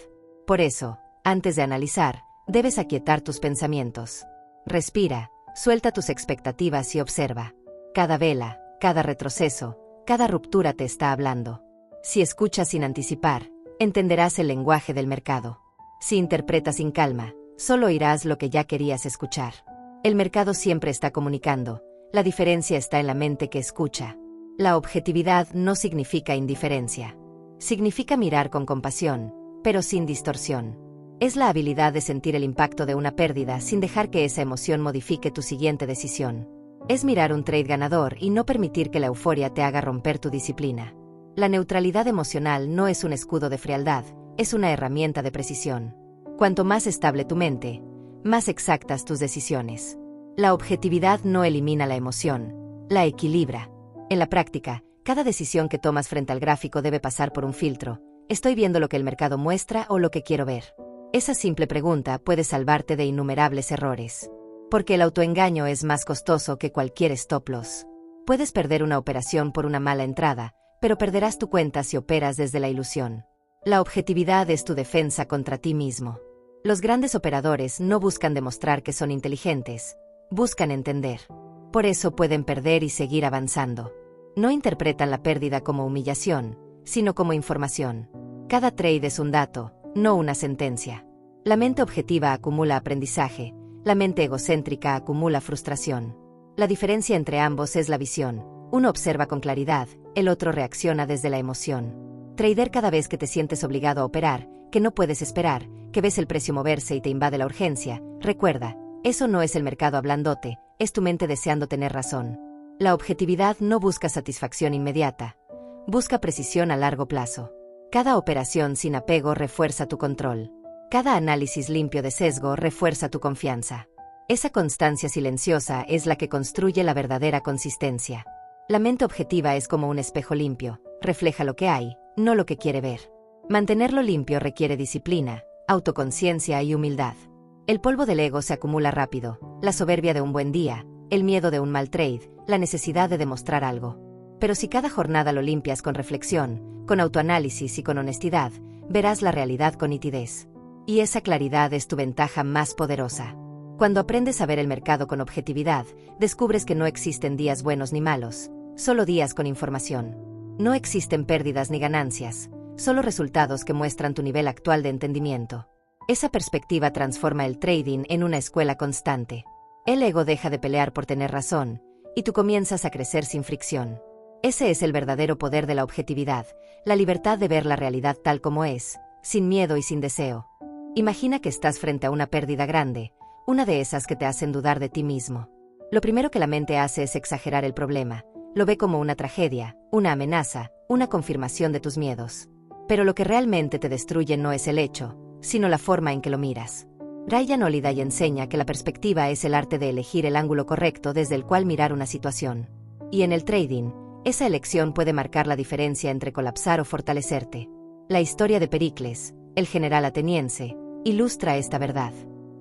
Por eso, antes de analizar, debes aquietar tus pensamientos. Respira, suelta tus expectativas y observa. Cada vela, cada retroceso, cada ruptura te está hablando. Si escuchas sin anticipar, entenderás el lenguaje del mercado. Si interpretas sin calma, solo oirás lo que ya querías escuchar. El mercado siempre está comunicando, la diferencia está en la mente que escucha. La objetividad no significa indiferencia. Significa mirar con compasión, pero sin distorsión. Es la habilidad de sentir el impacto de una pérdida sin dejar que esa emoción modifique tu siguiente decisión. Es mirar un trade ganador y no permitir que la euforia te haga romper tu disciplina. La neutralidad emocional no es un escudo de frialdad, es una herramienta de precisión. Cuanto más estable tu mente, más exactas tus decisiones. La objetividad no elimina la emoción, la equilibra. En la práctica, cada decisión que tomas frente al gráfico debe pasar por un filtro. ¿Estoy viendo lo que el mercado muestra o lo que quiero ver? Esa simple pregunta puede salvarte de innumerables errores. Porque el autoengaño es más costoso que cualquier stop loss. Puedes perder una operación por una mala entrada, pero perderás tu cuenta si operas desde la ilusión. La objetividad es tu defensa contra ti mismo. Los grandes operadores no buscan demostrar que son inteligentes, buscan entender. Por eso pueden perder y seguir avanzando. No interpretan la pérdida como humillación, sino como información. Cada trade es un dato, no una sentencia. La mente objetiva acumula aprendizaje, la mente egocéntrica acumula frustración. La diferencia entre ambos es la visión. Uno observa con claridad, el otro reacciona desde la emoción. Trader, cada vez que te sientes obligado a operar, que no puedes esperar, que ves el precio moverse y te invade la urgencia, recuerda, eso no es el mercado hablándote, es tu mente deseando tener razón. La objetividad no busca satisfacción inmediata, busca precisión a largo plazo. Cada operación sin apego refuerza tu control. Cada análisis limpio de sesgo refuerza tu confianza. Esa constancia silenciosa es la que construye la verdadera consistencia. La mente objetiva es como un espejo limpio, refleja lo que hay, no lo que quiere ver. Mantenerlo limpio requiere disciplina, autoconciencia y humildad. El polvo del ego se acumula rápido, la soberbia de un buen día, el miedo de un mal trade, la necesidad de demostrar algo. Pero si cada jornada lo limpias con reflexión, con autoanálisis y con honestidad, verás la realidad con nitidez. Y esa claridad es tu ventaja más poderosa. Cuando aprendes a ver el mercado con objetividad, descubres que no existen días buenos ni malos, solo días con información. No existen pérdidas ni ganancias, solo resultados que muestran tu nivel actual de entendimiento. Esa perspectiva transforma el trading en una escuela constante. El ego deja de pelear por tener razón, y tú comienzas a crecer sin fricción. Ese es el verdadero poder de la objetividad, la libertad de ver la realidad tal como es, sin miedo y sin deseo. Imagina que estás frente a una pérdida grande, una de esas que te hacen dudar de ti mismo. Lo primero que la mente hace es exagerar el problema, lo ve como una tragedia, una amenaza, una confirmación de tus miedos. Pero lo que realmente te destruye no es el hecho, sino la forma en que lo miras. Ryan Holiday enseña que la perspectiva es el arte de elegir el ángulo correcto desde el cual mirar una situación. Y en el trading, esa elección puede marcar la diferencia entre colapsar o fortalecerte. La historia de Pericles, el general ateniense, ilustra esta verdad.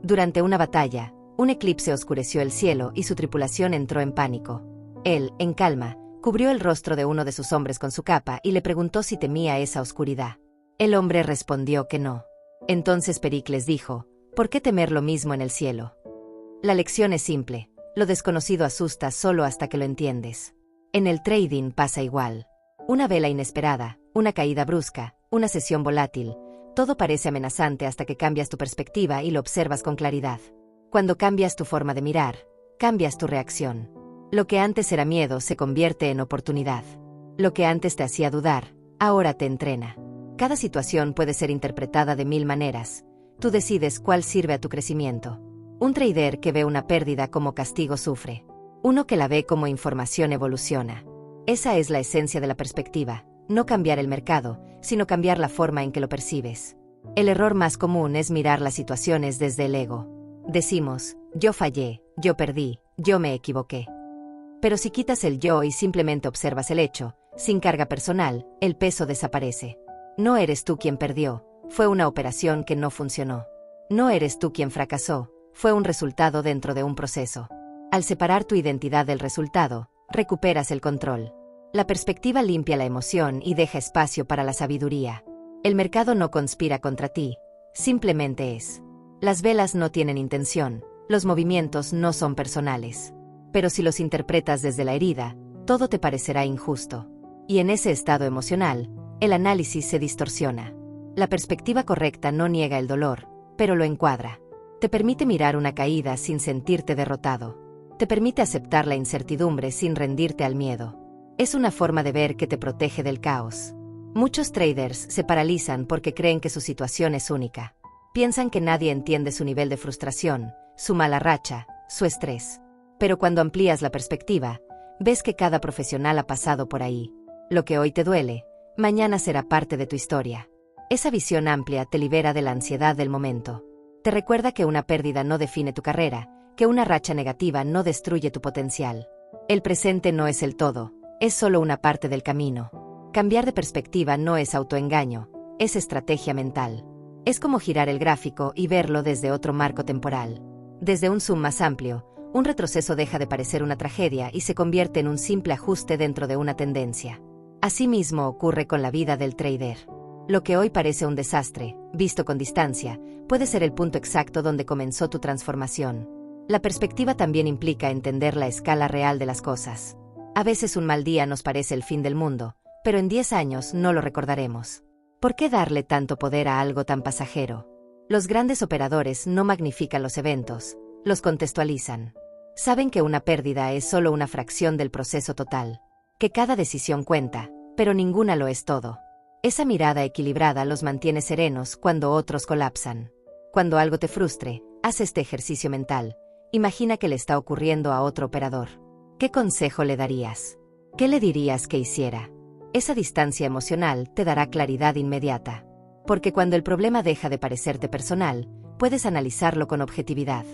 Durante una batalla, un eclipse oscureció el cielo y su tripulación entró en pánico. Él, en calma, cubrió el rostro de uno de sus hombres con su capa y le preguntó si temía esa oscuridad. El hombre respondió que no. Entonces Pericles dijo, ¿por qué temer lo mismo en el cielo? La lección es simple, lo desconocido asusta solo hasta que lo entiendes. En el trading pasa igual. Una vela inesperada, una caída brusca, una sesión volátil, todo parece amenazante hasta que cambias tu perspectiva y lo observas con claridad. Cuando cambias tu forma de mirar, cambias tu reacción. Lo que antes era miedo se convierte en oportunidad. Lo que antes te hacía dudar, ahora te entrena. Cada situación puede ser interpretada de 1000 maneras. Tú decides cuál sirve a tu crecimiento. Un trader que ve una pérdida como castigo sufre. Uno que la ve como información evoluciona. Esa es la esencia de la perspectiva, no cambiar el mercado, sino cambiar la forma en que lo percibes. El error más común es mirar las situaciones desde el ego. Decimos, yo fallé, yo perdí, yo me equivoqué. Pero si quitas el yo y simplemente observas el hecho, sin carga personal, el peso desaparece. No eres tú quien perdió, fue una operación que no funcionó. No eres tú quien fracasó, fue un resultado dentro de un proceso. Al separar tu identidad del resultado, recuperas el control. La perspectiva limpia la emoción y deja espacio para la sabiduría. El mercado no conspira contra ti, simplemente es. Las velas no tienen intención, los movimientos no son personales. Pero si los interpretas desde la herida, todo te parecerá injusto. Y en ese estado emocional, el análisis se distorsiona. La perspectiva correcta no niega el dolor, pero lo encuadra. Te permite mirar una caída sin sentirte derrotado. Te permite aceptar la incertidumbre sin rendirte al miedo. Es una forma de ver que te protege del caos. Muchos traders se paralizan porque creen que su situación es única. Piensan que nadie entiende su nivel de frustración, su mala racha, su estrés. Pero cuando amplías la perspectiva, ves que cada profesional ha pasado por ahí. Lo que hoy te duele, mañana será parte de tu historia. Esa visión amplia te libera de la ansiedad del momento. Te recuerda que una pérdida no define tu carrera, que una racha negativa no destruye tu potencial. El presente no es el todo, es solo una parte del camino. Cambiar de perspectiva no es autoengaño, es estrategia mental. Es como girar el gráfico y verlo desde otro marco temporal. Desde un zoom más amplio, un retroceso deja de parecer una tragedia y se convierte en un simple ajuste dentro de una tendencia. Asimismo ocurre con la vida del trader. Lo que hoy parece un desastre, visto con distancia, puede ser el punto exacto donde comenzó tu transformación. La perspectiva también implica entender la escala real de las cosas. A veces un mal día nos parece el fin del mundo, pero en 10 años no lo recordaremos. ¿Por qué darle tanto poder a algo tan pasajero? Los grandes operadores no magnifican los eventos, los contextualizan. Saben que una pérdida es solo una fracción del proceso total, que cada decisión cuenta, pero ninguna lo es todo. Esa mirada equilibrada los mantiene serenos cuando otros colapsan. Cuando algo te frustre, haz este ejercicio mental. Imagina que le está ocurriendo a otro operador. ¿Qué consejo le darías? ¿Qué le dirías que hiciera? Esa distancia emocional te dará claridad inmediata. Porque cuando el problema deja de parecerte personal, puedes analizarlo con objetividad.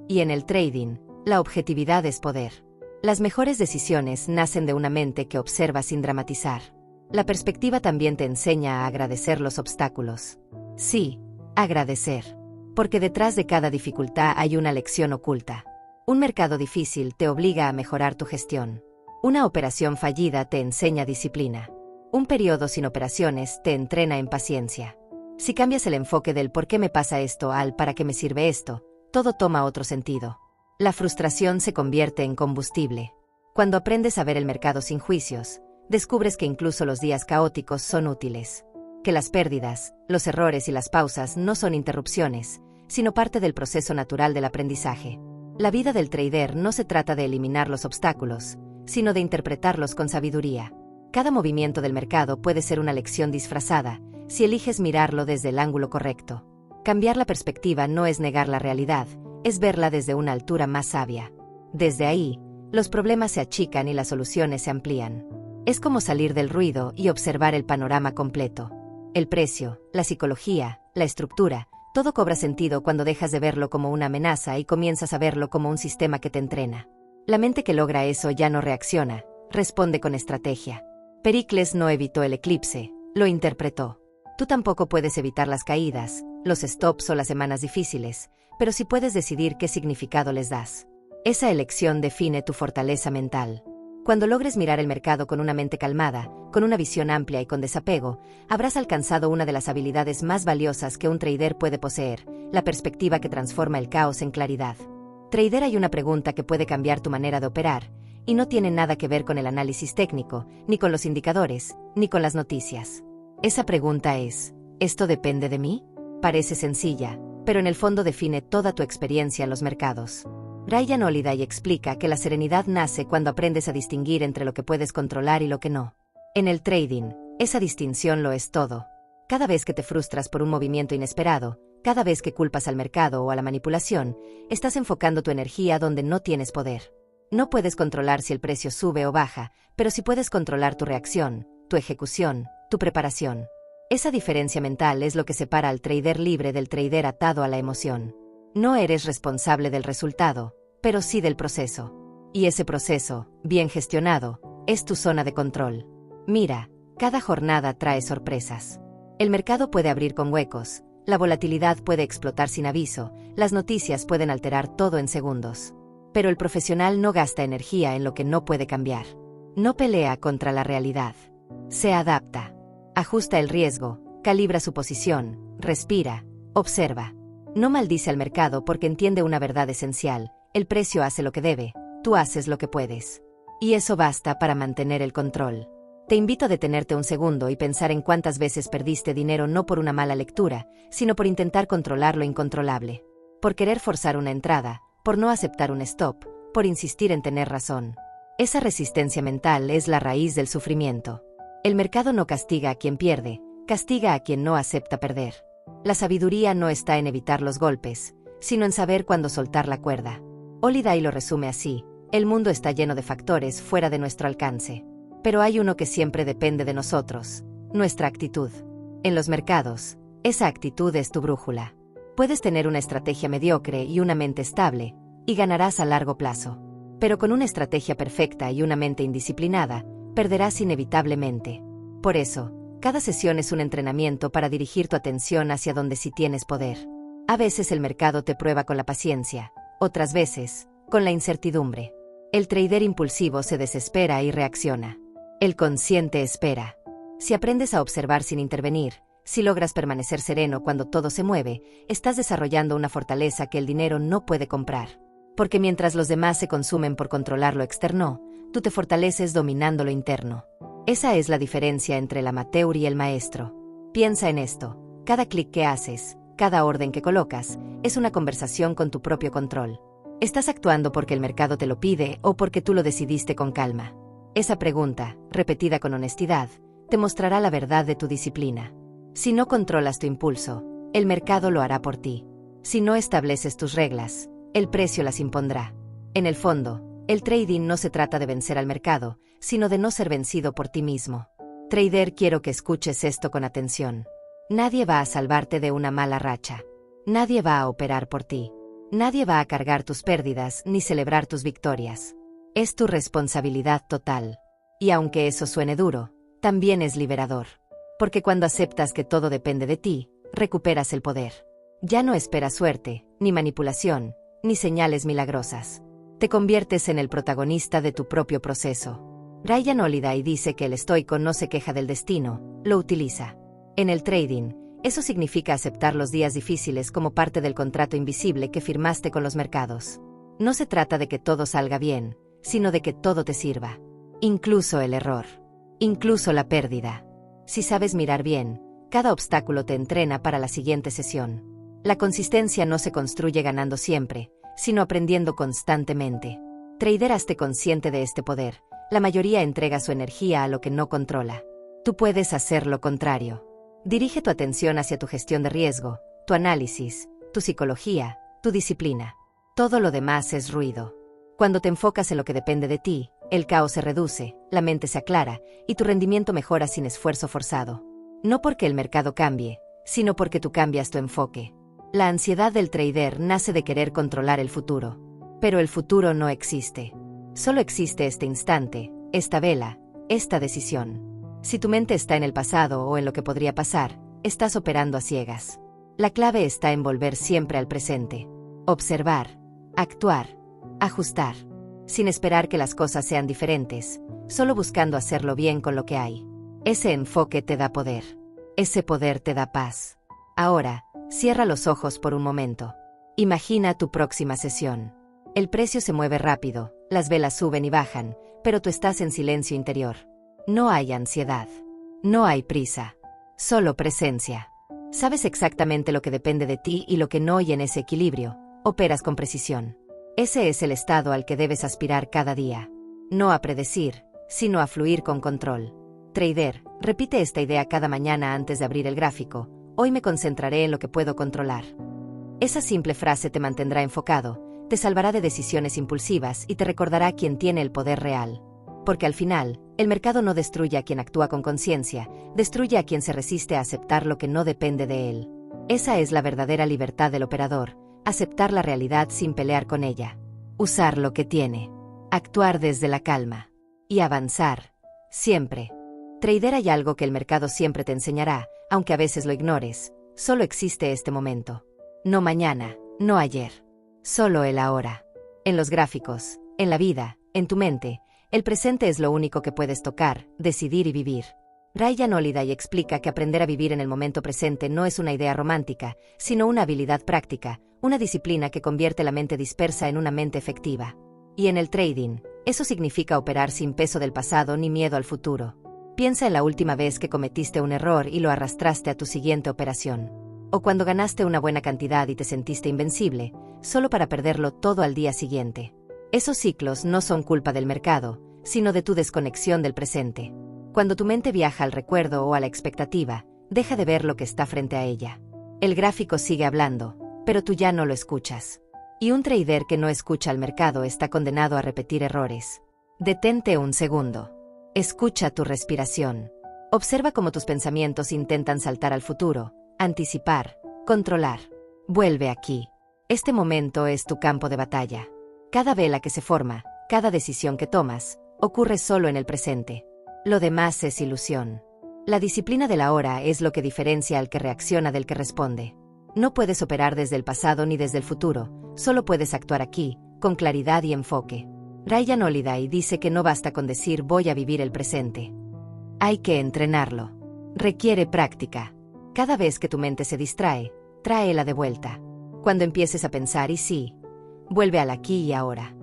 Y en el trading, la objetividad es poder. Las mejores decisiones nacen de una mente que observa sin dramatizar. La perspectiva también te enseña a agradecer los obstáculos. Sí, agradecer. Porque detrás de cada dificultad hay una lección oculta. Un mercado difícil te obliga a mejorar tu gestión. Una operación fallida te enseña disciplina. Un periodo sin operaciones te entrena en paciencia. Si cambias el enfoque del ¿por qué me pasa esto? Al ¿para qué me sirve esto?, todo toma otro sentido. La frustración se convierte en combustible. Cuando aprendes a ver el mercado sin juicios, descubres que incluso los días caóticos son útiles. Que las pérdidas, los errores y las pausas no son interrupciones, sino parte del proceso natural del aprendizaje. La vida del trader no se trata de eliminar los obstáculos, sino de interpretarlos con sabiduría. Cada movimiento del mercado puede ser una lección disfrazada, si eliges mirarlo desde el ángulo correcto. Cambiar la perspectiva no es negar la realidad, es verla desde una altura más sabia. Desde ahí, los problemas se achican y las soluciones se amplían. Es como salir del ruido y observar el panorama completo. El precio, la psicología, la estructura, todo cobra sentido cuando dejas de verlo como una amenaza y comienzas a verlo como un sistema que te entrena. La mente que logra eso ya no reacciona, responde con estrategia. Pericles no evitó el eclipse, lo interpretó. Tú tampoco puedes evitar las caídas, los stops o las semanas difíciles, pero sí puedes decidir qué significado les das. Esa elección define tu fortaleza mental. Cuando logres mirar el mercado con una mente calmada, con una visión amplia y con desapego, habrás alcanzado una de las habilidades más valiosas que un trader puede poseer, la perspectiva que transforma el caos en claridad. Trader, hay una pregunta que puede cambiar tu manera de operar, y no tiene nada que ver con el análisis técnico, ni con los indicadores, ni con las noticias. Esa pregunta es, ¿esto depende de mí? Parece sencilla, pero en el fondo define toda tu experiencia en los mercados. Ryan Holiday explica que la serenidad nace cuando aprendes a distinguir entre lo que puedes controlar y lo que no. En el trading, esa distinción lo es todo. Cada vez que te frustras por un movimiento inesperado, cada vez que culpas al mercado o a la manipulación, estás enfocando tu energía donde no tienes poder. No puedes controlar si el precio sube o baja, pero sí puedes controlar tu reacción, tu ejecución, tu preparación. Esa diferencia mental es lo que separa al trader libre del trader atado a la emoción. No eres responsable del resultado, pero sí del proceso. Y ese proceso, bien gestionado, es tu zona de control. Mira, cada jornada trae sorpresas. El mercado puede abrir con huecos, la volatilidad puede explotar sin aviso, las noticias pueden alterar todo en segundos. Pero el profesional no gasta energía en lo que no puede cambiar. No pelea contra la realidad. Se adapta. Ajusta el riesgo, calibra su posición, respira, observa. No maldice al mercado porque entiende una verdad esencial: el precio hace lo que debe, tú haces lo que puedes. Y eso basta para mantener el control. Te invito a detenerte un segundo y pensar en cuántas veces perdiste dinero no por una mala lectura, sino por intentar controlar lo incontrolable. Por querer forzar una entrada, por no aceptar un stop, por insistir en tener razón. Esa resistencia mental es la raíz del sufrimiento. El mercado no castiga a quien pierde, castiga a quien no acepta perder. La sabiduría no está en evitar los golpes, sino en saber cuándo soltar la cuerda. Holiday lo resume así: el mundo está lleno de factores fuera de nuestro alcance. Pero hay uno que siempre depende de nosotros: nuestra actitud. En los mercados, esa actitud es tu brújula. Puedes tener una estrategia mediocre y una mente estable, y ganarás a largo plazo. Pero con una estrategia perfecta y una mente indisciplinada, perderás inevitablemente. Por eso, cada sesión es un entrenamiento para dirigir tu atención hacia donde sí tienes poder. A veces el mercado te prueba con la paciencia, otras veces, con la incertidumbre. El trader impulsivo se desespera y reacciona. El consciente espera. Si aprendes a observar sin intervenir, si logras permanecer sereno cuando todo se mueve, estás desarrollando una fortaleza que el dinero no puede comprar. Porque mientras los demás se consumen por controlar lo externo, tú te fortaleces dominando lo interno. Esa es la diferencia entre el amateur y el maestro. Piensa en esto: cada clic que haces, cada orden que colocas, es una conversación con tu propio control. ¿Estás actuando porque el mercado te lo pide o porque tú lo decidiste con calma? Esa pregunta, repetida con honestidad, te mostrará la verdad de tu disciplina. Si no controlas tu impulso, el mercado lo hará por ti. Si no estableces tus reglas, el precio las impondrá. En el fondo, el trading no se trata de vencer al mercado, sino de no ser vencido por ti mismo. Trader, quiero que escuches esto con atención. Nadie va a salvarte de una mala racha. Nadie va a operar por ti. Nadie va a cargar tus pérdidas ni celebrar tus victorias. Es tu responsabilidad total. Y aunque eso suene duro, también es liberador. Porque cuando aceptas que todo depende de ti, recuperas el poder. Ya no esperas suerte, ni manipulación, ni señales milagrosas. Te conviertes en el protagonista de tu propio proceso. Ryan Holiday dice que el estoico no se queja del destino, lo utiliza. En el trading, eso significa aceptar los días difíciles como parte del contrato invisible que firmaste con los mercados. No se trata de que todo salga bien, sino de que todo te sirva. Incluso el error. Incluso la pérdida. Si sabes mirar bien, cada obstáculo te entrena para la siguiente sesión. La consistencia no se construye ganando siempre, sino aprendiendo constantemente. Trader, hazte consciente de este poder. La mayoría entrega su energía a lo que no controla. Tú puedes hacer lo contrario. Dirige tu atención hacia tu gestión de riesgo, tu análisis, tu psicología, tu disciplina. Todo lo demás es ruido. Cuando te enfocas en lo que depende de ti, el caos se reduce, la mente se aclara y tu rendimiento mejora sin esfuerzo forzado. No porque el mercado cambie, sino porque tú cambias tu enfoque. La ansiedad del trader nace de querer controlar el futuro. Pero el futuro no existe. Solo existe este instante, esta vela, esta decisión. Si tu mente está en el pasado o en lo que podría pasar, estás operando a ciegas. La clave está en volver siempre al presente. Observar, actuar, ajustar. Sin esperar que las cosas sean diferentes, solo buscando hacerlo bien con lo que hay. Ese enfoque te da poder. Ese poder te da paz. Ahora, cierra los ojos por un momento. Imagina tu próxima sesión. El precio se mueve rápido, las velas suben y bajan, pero tú estás en silencio interior. No hay ansiedad. No hay prisa. Solo presencia. Sabes exactamente lo que depende de ti y lo que no, y en ese equilibrio, operas con precisión. Ese es el estado al que debes aspirar cada día. No a predecir, sino a fluir con control. Trader, repite esta idea cada mañana antes de abrir el gráfico. Hoy me concentraré en lo que puedo controlar. Esa simple frase te mantendrá enfocado, te salvará de decisiones impulsivas y te recordará quién tiene el poder real. Porque al final, el mercado no destruye a quien actúa con conciencia, destruye a quien se resiste a aceptar lo que no depende de él. Esa es la verdadera libertad del operador, aceptar la realidad sin pelear con ella. Usar lo que tiene. Actuar desde la calma. Y avanzar. Siempre. Trader, hay algo que el mercado siempre te enseñará, aunque a veces lo ignores. Solo existe este momento. No mañana, no ayer. Solo el ahora. En los gráficos, en la vida, en tu mente, el presente es lo único que puedes tocar, decidir y vivir. Ryan Holiday explica que aprender a vivir en el momento presente no es una idea romántica, sino una habilidad práctica, una disciplina que convierte la mente dispersa en una mente efectiva. Y en el trading, eso significa operar sin peso del pasado ni miedo al futuro. Piensa en la última vez que cometiste un error y lo arrastraste a tu siguiente operación. O cuando ganaste una buena cantidad y te sentiste invencible, solo para perderlo todo al día siguiente. Esos ciclos no son culpa del mercado, sino de tu desconexión del presente. Cuando tu mente viaja al recuerdo o a la expectativa, deja de ver lo que está frente a ella. El gráfico sigue hablando, pero tú ya no lo escuchas. Y un trader que no escucha al mercado está condenado a repetir errores. Detente un segundo. Escucha tu respiración. Observa cómo tus pensamientos intentan saltar al futuro, anticipar, controlar. Vuelve aquí. Este momento es tu campo de batalla. Cada vela que se forma, cada decisión que tomas, ocurre solo en el presente. Lo demás es ilusión. La disciplina de la hora es lo que diferencia al que reacciona del que responde. No puedes operar desde el pasado ni desde el futuro, solo puedes actuar aquí, con claridad y enfoque. Ryan Holiday dice que no basta con decir voy a vivir el presente. Hay que entrenarlo. Requiere práctica. Cada vez que tu mente se distrae, tráela de vuelta. Cuando empieces a pensar y sí, vuelve al aquí y ahora.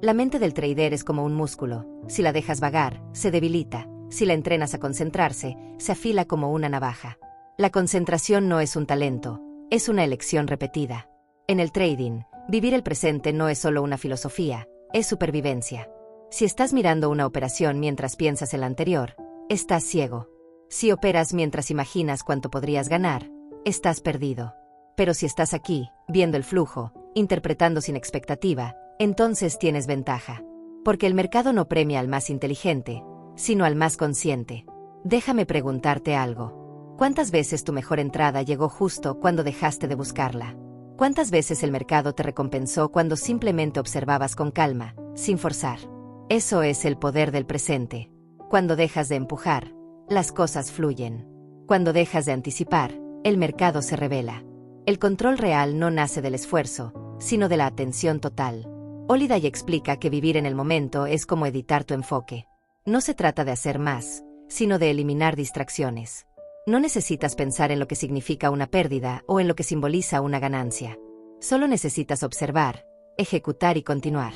La mente del trader es como un músculo. Si la dejas vagar, se debilita. Si la entrenas a concentrarse, se afila como una navaja. La concentración no es un talento, es una elección repetida. En el trading, vivir el presente no es solo una filosofía, es supervivencia. Si estás mirando una operación mientras piensas en la anterior, estás ciego. Si operas mientras imaginas cuánto podrías ganar, estás perdido. Pero si estás aquí, viendo el flujo, interpretando sin expectativa, entonces tienes ventaja. Porque el mercado no premia al más inteligente, sino al más consciente. Déjame preguntarte algo. ¿Cuántas veces tu mejor entrada llegó justo cuando dejaste de buscarla? ¿Cuántas veces el mercado te recompensó cuando simplemente observabas con calma, sin forzar? Eso es el poder del presente. Cuando dejas de empujar, las cosas fluyen. Cuando dejas de anticipar, el mercado se revela. El control real no nace del esfuerzo, sino de la atención total. Holiday explica que vivir en el momento es como editar tu enfoque. No se trata de hacer más, sino de eliminar distracciones. No necesitas pensar en lo que significa una pérdida o en lo que simboliza una ganancia. Solo necesitas observar, ejecutar y continuar.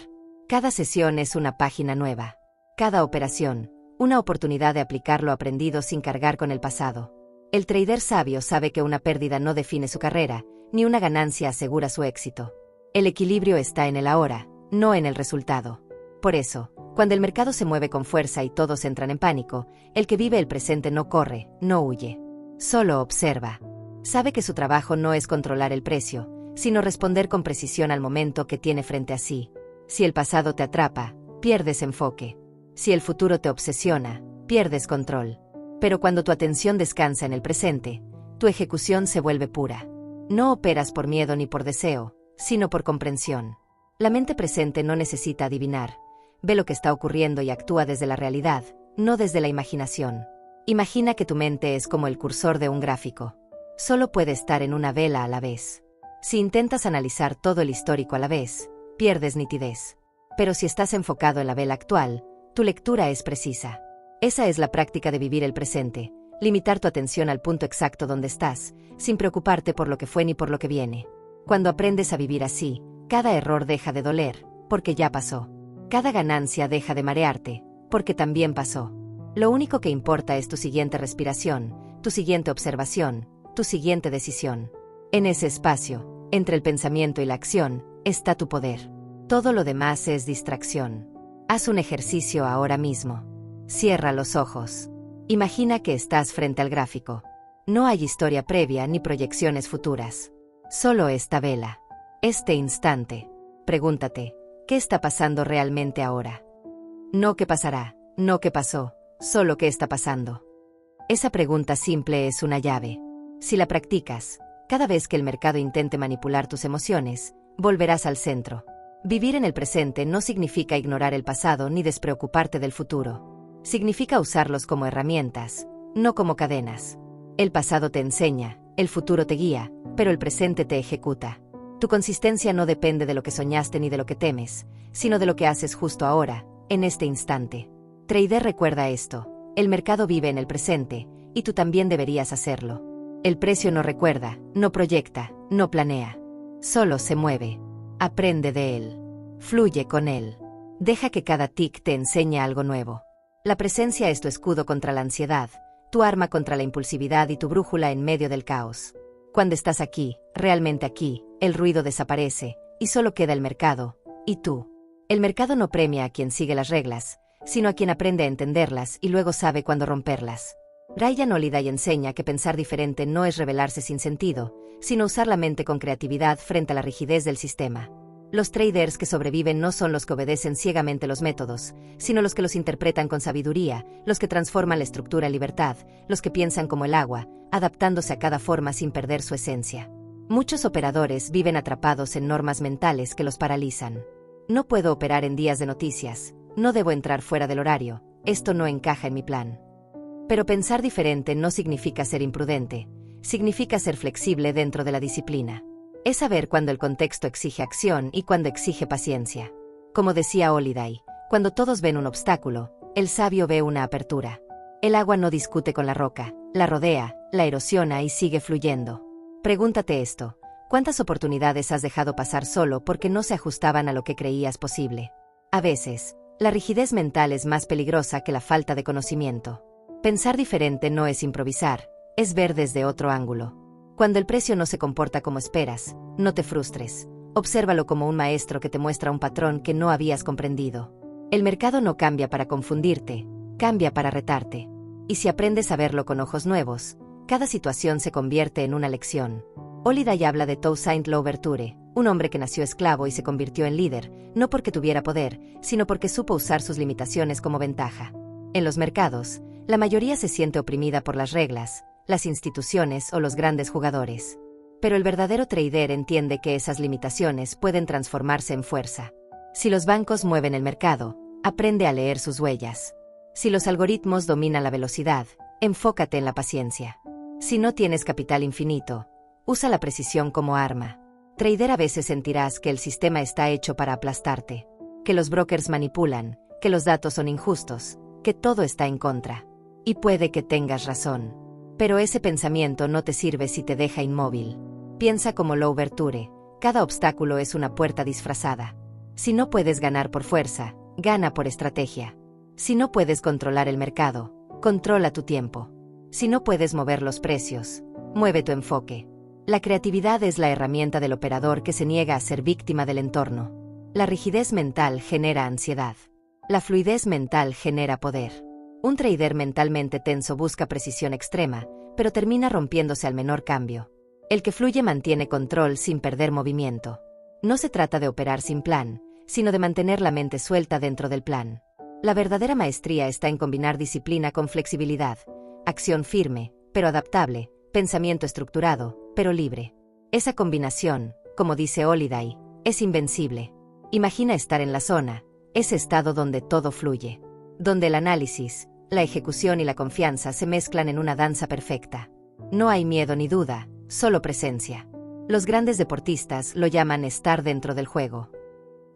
Cada sesión es una página nueva. Cada operación, una oportunidad de aplicar lo aprendido sin cargar con el pasado. El trader sabio sabe que una pérdida no define su carrera, ni una ganancia asegura su éxito. El equilibrio está en el ahora, no en el resultado. Por eso, cuando el mercado se mueve con fuerza y todos entran en pánico, el que vive el presente no corre, no huye. Solo observa. Sabe que su trabajo no es controlar el precio, sino responder con precisión al momento que tiene frente a sí. Si el pasado te atrapa, pierdes enfoque. Si el futuro te obsesiona, pierdes control. Pero cuando tu atención descansa en el presente, tu ejecución se vuelve pura. No operas por miedo ni por deseo, sino por comprensión. La mente presente no necesita adivinar. Ve lo que está ocurriendo y actúa desde la realidad, no desde la imaginación. Imagina que tu mente es como el cursor de un gráfico. Solo puede estar en una vela a la vez. Si intentas analizar todo el histórico a la vez, pierdes nitidez. Pero si estás enfocado en la vela actual, tu lectura es precisa. Esa es la práctica de vivir el presente, limitar tu atención al punto exacto donde estás, sin preocuparte por lo que fue ni por lo que viene. Cuando aprendes a vivir así, cada error deja de doler, porque ya pasó. Cada ganancia deja de marearte, porque también pasó. Lo único que importa es tu siguiente respiración, tu siguiente observación, tu siguiente decisión. En ese espacio, entre el pensamiento y la acción, está tu poder. Todo lo demás es distracción. Haz un ejercicio ahora mismo. Cierra los ojos. Imagina que estás frente al gráfico. No hay historia previa ni proyecciones futuras. Solo esta vela. Este instante. Pregúntate, ¿qué está pasando realmente ahora? No qué pasará, no qué pasó, solo qué está pasando. Esa pregunta simple es una llave. Si la practicas, cada vez que el mercado intente manipular tus emociones, volverás al centro. Vivir en el presente no significa ignorar el pasado ni despreocuparte del futuro. Significa usarlos como herramientas, no como cadenas. El pasado te enseña, el futuro te guía, pero el presente te ejecuta. Tu consistencia no depende de lo que soñaste ni de lo que temes, sino de lo que haces justo ahora, en este instante. Trader, recuerda esto: el mercado vive en el presente, y tú también deberías hacerlo. El precio no recuerda, no proyecta, no planea. Solo se mueve. Aprende de él. Fluye con él. Deja que cada tic te enseñe algo nuevo. La presencia es tu escudo contra la ansiedad, tu arma contra la impulsividad y tu brújula en medio del caos. Cuando estás aquí, realmente aquí, el ruido desaparece, y solo queda el mercado, y tú. El mercado no premia a quien sigue las reglas, sino a quien aprende a entenderlas y luego sabe cuándo romperlas. Ryan Holiday enseña que pensar diferente no es rebelarse sin sentido, sino usar la mente con creatividad frente a la rigidez del sistema. Los traders que sobreviven no son los que obedecen ciegamente los métodos, sino los que los interpretan con sabiduría, los que transforman la estructura en libertad, los que piensan como el agua, adaptándose a cada forma sin perder su esencia. Muchos operadores viven atrapados en normas mentales que los paralizan. No puedo operar en días de noticias, no debo entrar fuera del horario, esto no encaja en mi plan. Pero pensar diferente no significa ser imprudente, significa ser flexible dentro de la disciplina. Es saber cuándo el contexto exige acción y cuándo exige paciencia. Como decía Holiday, cuando todos ven un obstáculo, el sabio ve una apertura. El agua no discute con la roca, la rodea, la erosiona y sigue fluyendo. Pregúntate esto: ¿cuántas oportunidades has dejado pasar solo porque no se ajustaban a lo que creías posible? A veces, la rigidez mental es más peligrosa que la falta de conocimiento. Pensar diferente no es improvisar, es ver desde otro ángulo. Cuando el precio no se comporta como esperas, no te frustres. Obsérvalo como un maestro que te muestra un patrón que no habías comprendido. El mercado no cambia para confundirte, cambia para retarte. Y si aprendes a verlo con ojos nuevos, cada situación se convierte en una lección. Holiday habla de Toussaint Louverture, un hombre que nació esclavo y se convirtió en líder, no porque tuviera poder, sino porque supo usar sus limitaciones como ventaja. En los mercados, la mayoría se siente oprimida por las reglas, las instituciones o los grandes jugadores. Pero el verdadero trader entiende que esas limitaciones pueden transformarse en fuerza. Si los bancos mueven el mercado, aprende a leer sus huellas. Si los algoritmos dominan la velocidad, enfócate en la paciencia. Si no tienes capital infinito, usa la precisión como arma. Trader, a veces sentirás que el sistema está hecho para aplastarte, que los brokers manipulan, que los datos son injustos, que todo está en contra. Y puede que tengas razón. Pero ese pensamiento no te sirve si te deja inmóvil. Piensa como Louverture: cada obstáculo es una puerta disfrazada. Si no puedes ganar por fuerza, gana por estrategia. Si no puedes controlar el mercado, controla tu tiempo. Si no puedes mover los precios, mueve tu enfoque. La creatividad es la herramienta del operador que se niega a ser víctima del entorno. La rigidez mental genera ansiedad. La fluidez mental genera poder. Un trader mentalmente tenso busca precisión extrema, pero termina rompiéndose al menor cambio. El que fluye mantiene control sin perder movimiento. No se trata de operar sin plan, sino de mantener la mente suelta dentro del plan. La verdadera maestría está en combinar disciplina con flexibilidad, acción firme, pero adaptable, pensamiento estructurado, pero libre. Esa combinación, como dice Holiday, es invencible. Imagina estar en la zona, ese estado donde todo fluye, donde el análisis, la ejecución y la confianza se mezclan en una danza perfecta. No hay miedo ni duda, solo presencia. Los grandes deportistas lo llaman estar dentro del juego.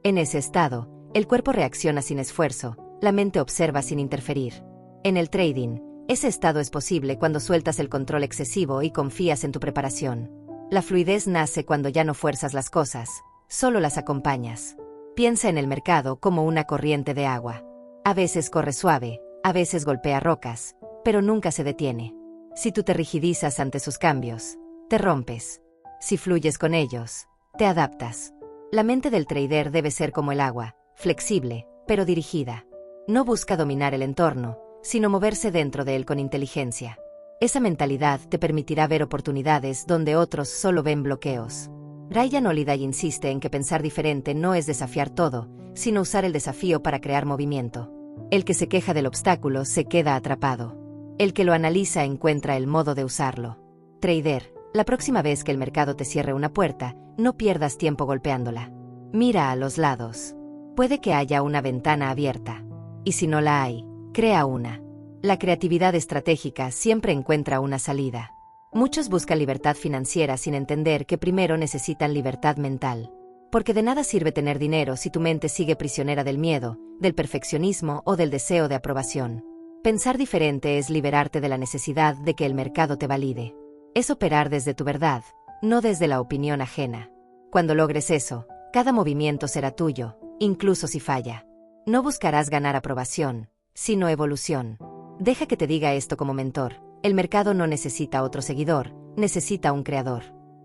En ese estado, el cuerpo reacciona sin esfuerzo, la mente observa sin interferir. En el trading, ese estado es posible cuando sueltas el control excesivo y confías en tu preparación. La fluidez nace cuando ya no fuerzas las cosas, solo las acompañas. Piensa en el mercado como una corriente de agua. A veces corre suave, a veces golpea rocas, pero nunca se detiene. Si tú te rigidizas ante sus cambios, te rompes. Si fluyes con ellos, te adaptas. La mente del trader debe ser como el agua, flexible, pero dirigida. No busca dominar el entorno, sino moverse dentro de él con inteligencia. Esa mentalidad te permitirá ver oportunidades donde otros solo ven bloqueos. Ryan Holiday insiste en que pensar diferente no es desafiar todo, sino usar el desafío para crear movimiento. El que se queja del obstáculo se queda atrapado. El que lo analiza encuentra el modo de usarlo. Trader, la próxima vez que el mercado te cierre una puerta, no pierdas tiempo golpeándola. Mira a los lados. Puede que haya una ventana abierta. Y si no la hay, crea una. La creatividad estratégica siempre encuentra una salida. Muchos buscan libertad financiera sin entender que primero necesitan libertad mental. Porque de nada sirve tener dinero si tu mente sigue prisionera del miedo, del perfeccionismo o del deseo de aprobación. Pensar diferente es liberarte de la necesidad de que el mercado te valide. Es operar desde tu verdad, no desde la opinión ajena. Cuando logres eso, cada movimiento será tuyo, incluso si falla. No buscarás ganar aprobación, sino evolución. Deja que te diga esto como mentor. El mercado no necesita otro seguidor, necesita un creador.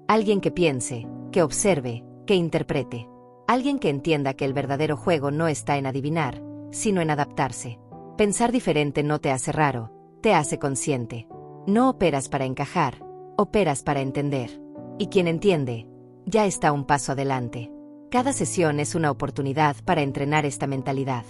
Alguien que piense, que observe, que interprete. Alguien que entienda que el verdadero juego no está en adivinar, sino en adaptarse. Pensar diferente no te hace raro, te hace consciente. No operas para encajar, operas para entender. Y quien entiende, ya está un paso adelante. Cada sesión es una oportunidad para entrenar esta mentalidad.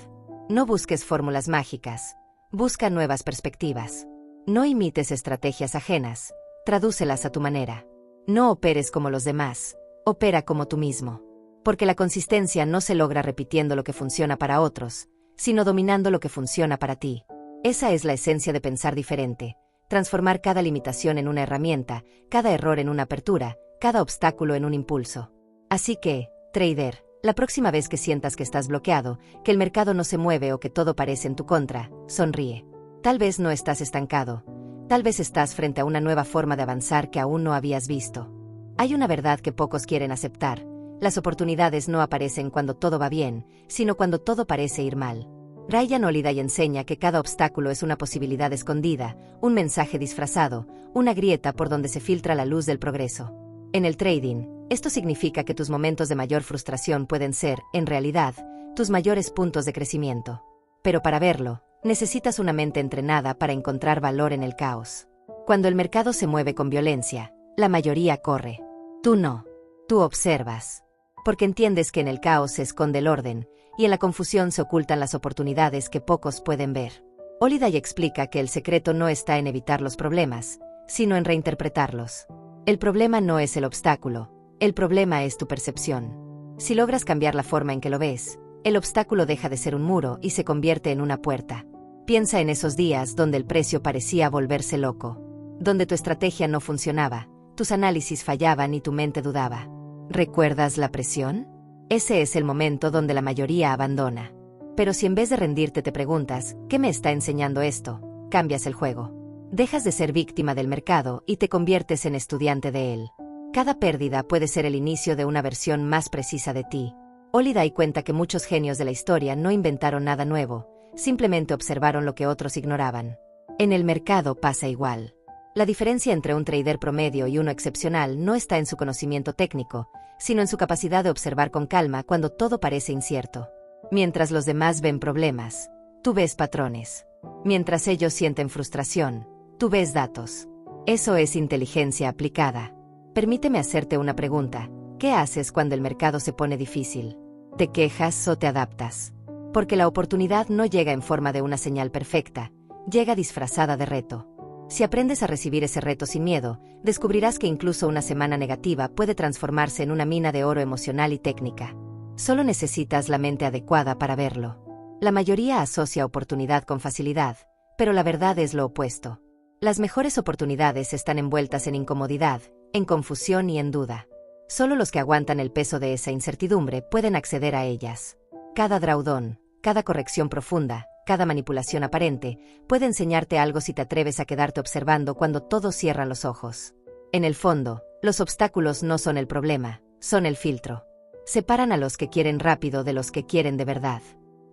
No busques fórmulas mágicas, busca nuevas perspectivas. No imites estrategias ajenas, tradúcelas a tu manera. No operes como los demás, opera como tú mismo. Porque la consistencia no se logra repitiendo lo que funciona para otros, sino dominando lo que funciona para ti. Esa es la esencia de pensar diferente, transformar cada limitación en una herramienta, cada error en una apertura, cada obstáculo en un impulso. Así que, trader, la próxima vez que sientas que estás bloqueado, que el mercado no se mueve o que todo parece en tu contra, sonríe. Tal vez no estás estancado, tal vez estás frente a una nueva forma de avanzar que aún no habías visto. Hay una verdad que pocos quieren aceptar. Las oportunidades no aparecen cuando todo va bien, sino cuando todo parece ir mal. Ryan Holiday enseña que cada obstáculo es una posibilidad escondida, un mensaje disfrazado, una grieta por donde se filtra la luz del progreso. En el trading, esto significa que tus momentos de mayor frustración pueden ser, en realidad, tus mayores puntos de crecimiento. Pero para verlo, necesitas una mente entrenada para encontrar valor en el caos. Cuando el mercado se mueve con violencia, la mayoría corre. Tú no. Tú observas. Porque entiendes que en el caos se esconde el orden, y en la confusión se ocultan las oportunidades que pocos pueden ver. Holiday explica que el secreto no está en evitar los problemas, sino en reinterpretarlos. El problema no es el obstáculo, el problema es tu percepción. Si logras cambiar la forma en que lo ves, el obstáculo deja de ser un muro y se convierte en una puerta. Piensa en esos días donde el precio parecía volverse loco, donde tu estrategia no funcionaba, tus análisis fallaban y tu mente dudaba. ¿Recuerdas la presión? Ese es el momento donde la mayoría abandona. Pero si en vez de rendirte te preguntas, ¿qué me está enseñando esto?, cambias el juego. Dejas de ser víctima del mercado y te conviertes en estudiante de él. Cada pérdida puede ser el inicio de una versión más precisa de ti. Holiday cuenta que muchos genios de la historia no inventaron nada nuevo, simplemente observaron lo que otros ignoraban. En el mercado pasa igual. La diferencia entre un trader promedio y uno excepcional no está en su conocimiento técnico, sino en su capacidad de observar con calma cuando todo parece incierto. Mientras los demás ven problemas, tú ves patrones. Mientras ellos sienten frustración, tú ves datos. Eso es inteligencia aplicada. Permíteme hacerte una pregunta. ¿Qué haces cuando el mercado se pone difícil? ¿Te quejas o te adaptas? Porque la oportunidad no llega en forma de una señal perfecta, llega disfrazada de reto. Si aprendes a recibir ese reto sin miedo, descubrirás que incluso una semana negativa puede transformarse en una mina de oro emocional y técnica. Solo necesitas la mente adecuada para verlo. La mayoría asocia oportunidad con facilidad, pero la verdad es lo opuesto. Las mejores oportunidades están envueltas en incomodidad, en confusión y en duda. Solo los que aguantan el peso de esa incertidumbre pueden acceder a ellas. Cada drawdown, cada corrección profunda, cada manipulación aparente, puede enseñarte algo si te atreves a quedarte observando cuando todos cierran los ojos. En el fondo, los obstáculos no son el problema, son el filtro. Separan a los que quieren rápido de los que quieren de verdad.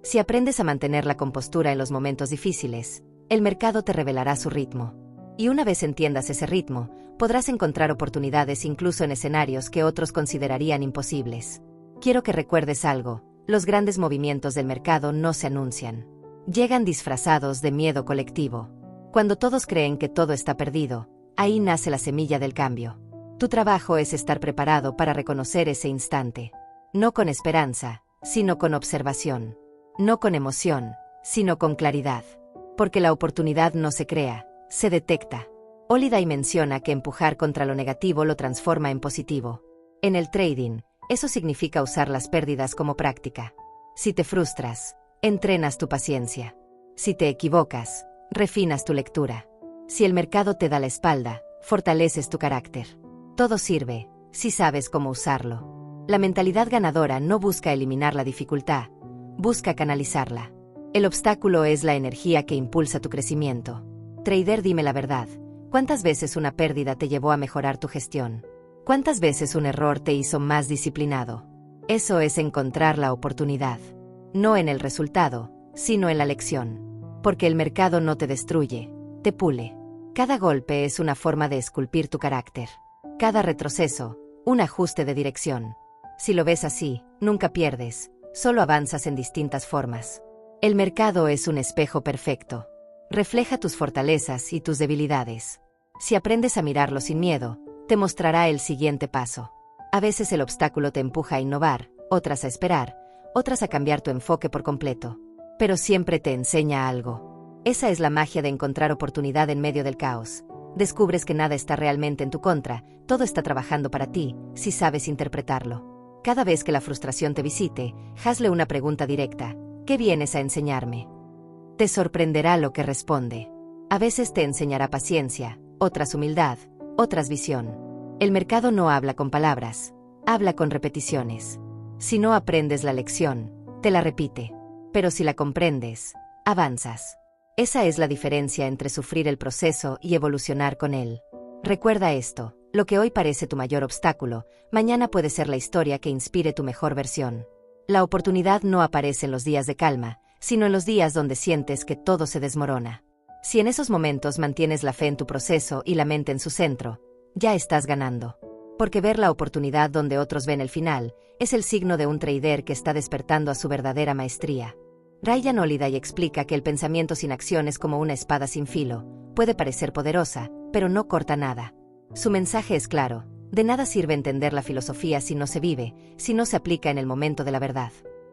Si aprendes a mantener la compostura en los momentos difíciles, el mercado te revelará su ritmo. Y una vez entiendas ese ritmo, podrás encontrar oportunidades incluso en escenarios que otros considerarían imposibles. Quiero que recuerdes algo: los grandes movimientos del mercado no se anuncian. Llegan disfrazados de miedo colectivo. Cuando todos creen que todo está perdido, ahí nace la semilla del cambio. Tu trabajo es estar preparado para reconocer ese instante. No con esperanza, sino con observación. No con emoción, sino con claridad. Porque la oportunidad no se crea, se detecta. Holiday menciona que empujar contra lo negativo lo transforma en positivo. En el trading, Eso significa usar las pérdidas como práctica. Si te frustras, entrenas tu paciencia. Si te equivocas, refinas tu lectura. Si el mercado te da la espalda, fortaleces tu carácter. Todo sirve, si sabes cómo usarlo. La mentalidad ganadora no busca eliminar la dificultad, busca canalizarla. El obstáculo es la energía que impulsa tu crecimiento. Trader, dime la verdad. ¿Cuántas veces una pérdida te llevó a mejorar tu gestión? ¿Cuántas veces un error te hizo más disciplinado? Eso es encontrar la oportunidad. No en el resultado, sino en la lección. Porque el mercado no te destruye, te pule. Cada golpe es una forma de esculpir tu carácter. Cada retroceso, un ajuste de dirección. Si lo ves así, nunca pierdes, solo avanzas en distintas formas. El mercado es un espejo perfecto. Refleja tus fortalezas y tus debilidades. Si aprendes a mirarlo sin miedo, te mostrará el siguiente paso. A veces el obstáculo te empuja a innovar, otras a esperar, otras a cambiar tu enfoque por completo. Pero siempre te enseña algo. Esa es la magia de encontrar oportunidad en medio del caos. Descubres que nada está realmente en tu contra, todo está trabajando para ti, si sabes interpretarlo. Cada vez que la frustración te visite, hazle una pregunta directa. ¿Qué vienes a enseñarme? Te sorprenderá lo que responde. A veces te enseñará paciencia, otras humildad, otras visión. El mercado no habla con palabras, habla con repeticiones. Si no aprendes la lección, te la repite. Pero si la comprendes, avanzas. Esa es la diferencia entre sufrir el proceso y evolucionar con él. Recuerda esto, lo que hoy parece tu mayor obstáculo, mañana puede ser la historia que inspire tu mejor versión. La oportunidad no aparece en los días de calma, sino en los días donde sientes que todo se desmorona. Si en esos momentos mantienes la fe en tu proceso y la mente en su centro, ya estás ganando. Porque ver la oportunidad donde otros ven el final, es el signo de un trader que está despertando a su verdadera maestría. Ryan Holiday explica que el pensamiento sin acción es como una espada sin filo, puede parecer poderosa, pero no corta nada. Su mensaje es claro, de nada sirve entender la filosofía si no se vive, si no se aplica en el momento de la verdad.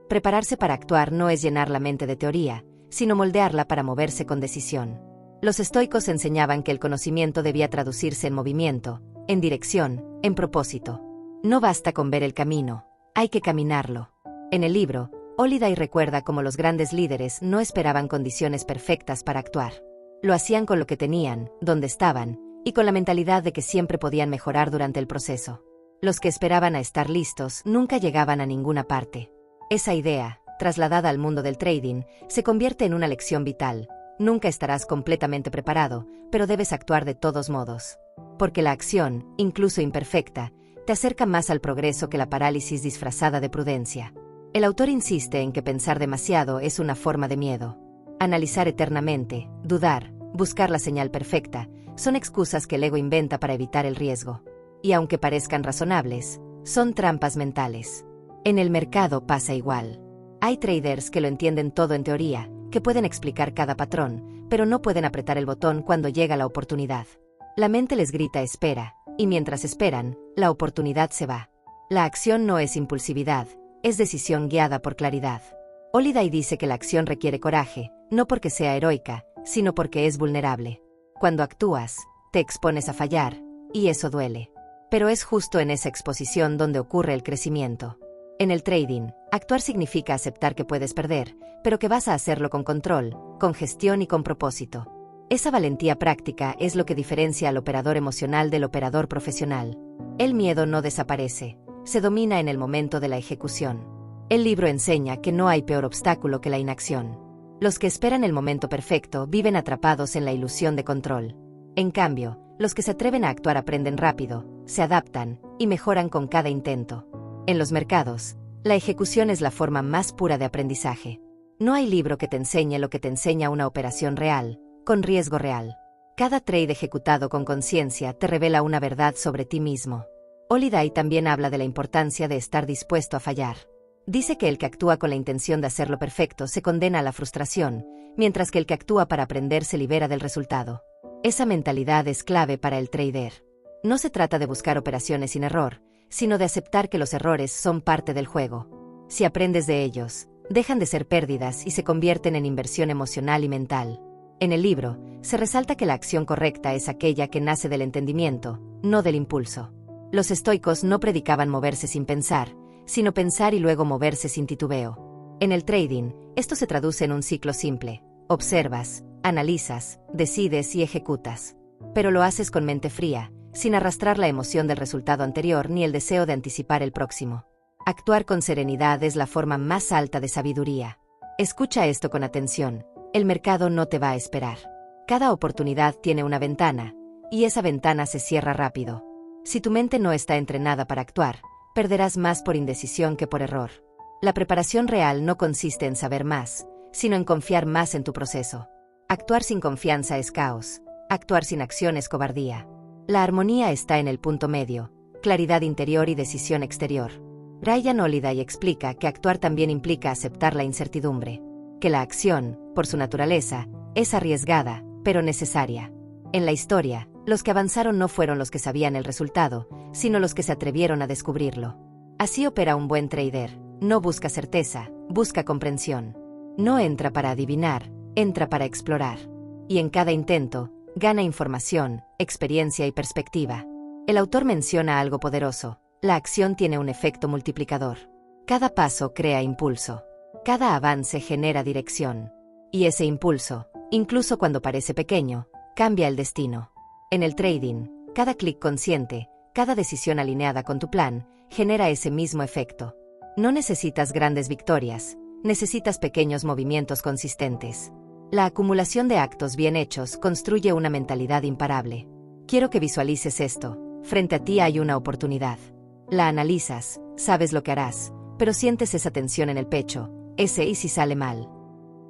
Prepararse para actuar no es llenar la mente de teoría, sino moldearla para moverse con decisión. Los estoicos enseñaban que el conocimiento debía traducirse en movimiento, en dirección, en propósito. No basta con ver el camino, hay que caminarlo. En el libro, Holiday recuerda cómo los grandes líderes no esperaban condiciones perfectas para actuar. Lo hacían con lo que tenían, donde estaban, y con la mentalidad de que siempre podían mejorar durante el proceso. Los que esperaban a estar listos nunca llegaban a ninguna parte. Esa idea, trasladada al mundo del trading, se convierte en una lección vital. Nunca estarás completamente preparado, pero debes actuar de todos modos. Porque la acción, incluso imperfecta, te acerca más al progreso que la parálisis disfrazada de prudencia. El autor insiste en que pensar demasiado es una forma de miedo. Analizar eternamente, dudar, buscar la señal perfecta, son excusas que el ego inventa para evitar el riesgo. Y aunque parezcan razonables, son trampas mentales. En el mercado pasa igual. Hay traders que lo entienden todo en teoría, que pueden explicar cada patrón, pero no pueden apretar el botón cuando llega la oportunidad. La mente les grita espera, y mientras esperan, la oportunidad se va. La acción no es impulsividad, es decisión guiada por claridad. Holiday dice que la acción requiere coraje, no porque sea heroica, sino porque es vulnerable. Cuando actúas, te expones a fallar, y eso duele. Pero es justo en esa exposición donde ocurre el crecimiento. En el trading, actuar significa aceptar que puedes perder, pero que vas a hacerlo con control, con gestión y con propósito. Esa valentía práctica es lo que diferencia al operador emocional del operador profesional. El miedo no desaparece, se domina en el momento de la ejecución. El libro enseña que no hay peor obstáculo que la inacción. Los que esperan el momento perfecto viven atrapados en la ilusión de control. En cambio, los que se atreven a actuar aprenden rápido, se adaptan y mejoran con cada intento. En los mercados, la ejecución es la forma más pura de aprendizaje. No hay libro que te enseñe lo que te enseña una operación real, con riesgo real. Cada trade ejecutado con conciencia te revela una verdad sobre ti mismo. Holiday también habla de la importancia de estar dispuesto a fallar. Dice que el que actúa con la intención de hacerlo perfecto se condena a la frustración, mientras que el que actúa para aprender se libera del resultado. Esa mentalidad es clave para el trader. No se trata de buscar operaciones sin error, sino de aceptar que los errores son parte del juego. Si aprendes de ellos, dejan de ser pérdidas y se convierten en inversión emocional y mental. En el libro, se resalta que la acción correcta es aquella que nace del entendimiento, no del impulso. Los estoicos no predicaban moverse sin pensar, sino pensar y luego moverse sin titubeo. En el trading, esto se traduce en un ciclo simple. Observas, analizas, decides y ejecutas. Pero lo haces con mente fría, sin arrastrar la emoción del resultado anterior ni el deseo de anticipar el próximo. Actuar con serenidad es la forma más alta de sabiduría. Escucha esto con atención. El mercado no te va a esperar. Cada oportunidad tiene una ventana, y esa ventana se cierra rápido. Si tu mente no está entrenada para actuar, perderás más por indecisión que por error. La preparación real no consiste en saber más, sino en confiar más en tu proceso. Actuar sin confianza es caos. Actuar sin acción es cobardía. La armonía está en el punto medio, claridad interior y decisión exterior. Ryan Holiday explica que actuar también implica aceptar la incertidumbre, que la acción, por su naturaleza, es arriesgada, pero necesaria. En la historia, los que avanzaron no fueron los que sabían el resultado, sino los que se atrevieron a descubrirlo. Así opera un buen trader. No busca certeza, busca comprensión. No entra para adivinar, entra para explorar. Y en cada intento, gana información, experiencia y perspectiva. El autor menciona algo poderoso. La acción tiene un efecto multiplicador. Cada paso crea impulso. Cada avance genera dirección. Y ese impulso, incluso cuando parece pequeño, cambia el destino. En el trading, cada clic consciente, cada decisión alineada con tu plan, genera ese mismo efecto. No necesitas grandes victorias, necesitas pequeños movimientos consistentes. La acumulación de actos bien hechos construye una mentalidad imparable. Quiero que visualices esto. Frente a ti hay una oportunidad. La analizas, sabes lo que harás, pero sientes esa tensión en el pecho, ese y si sale mal.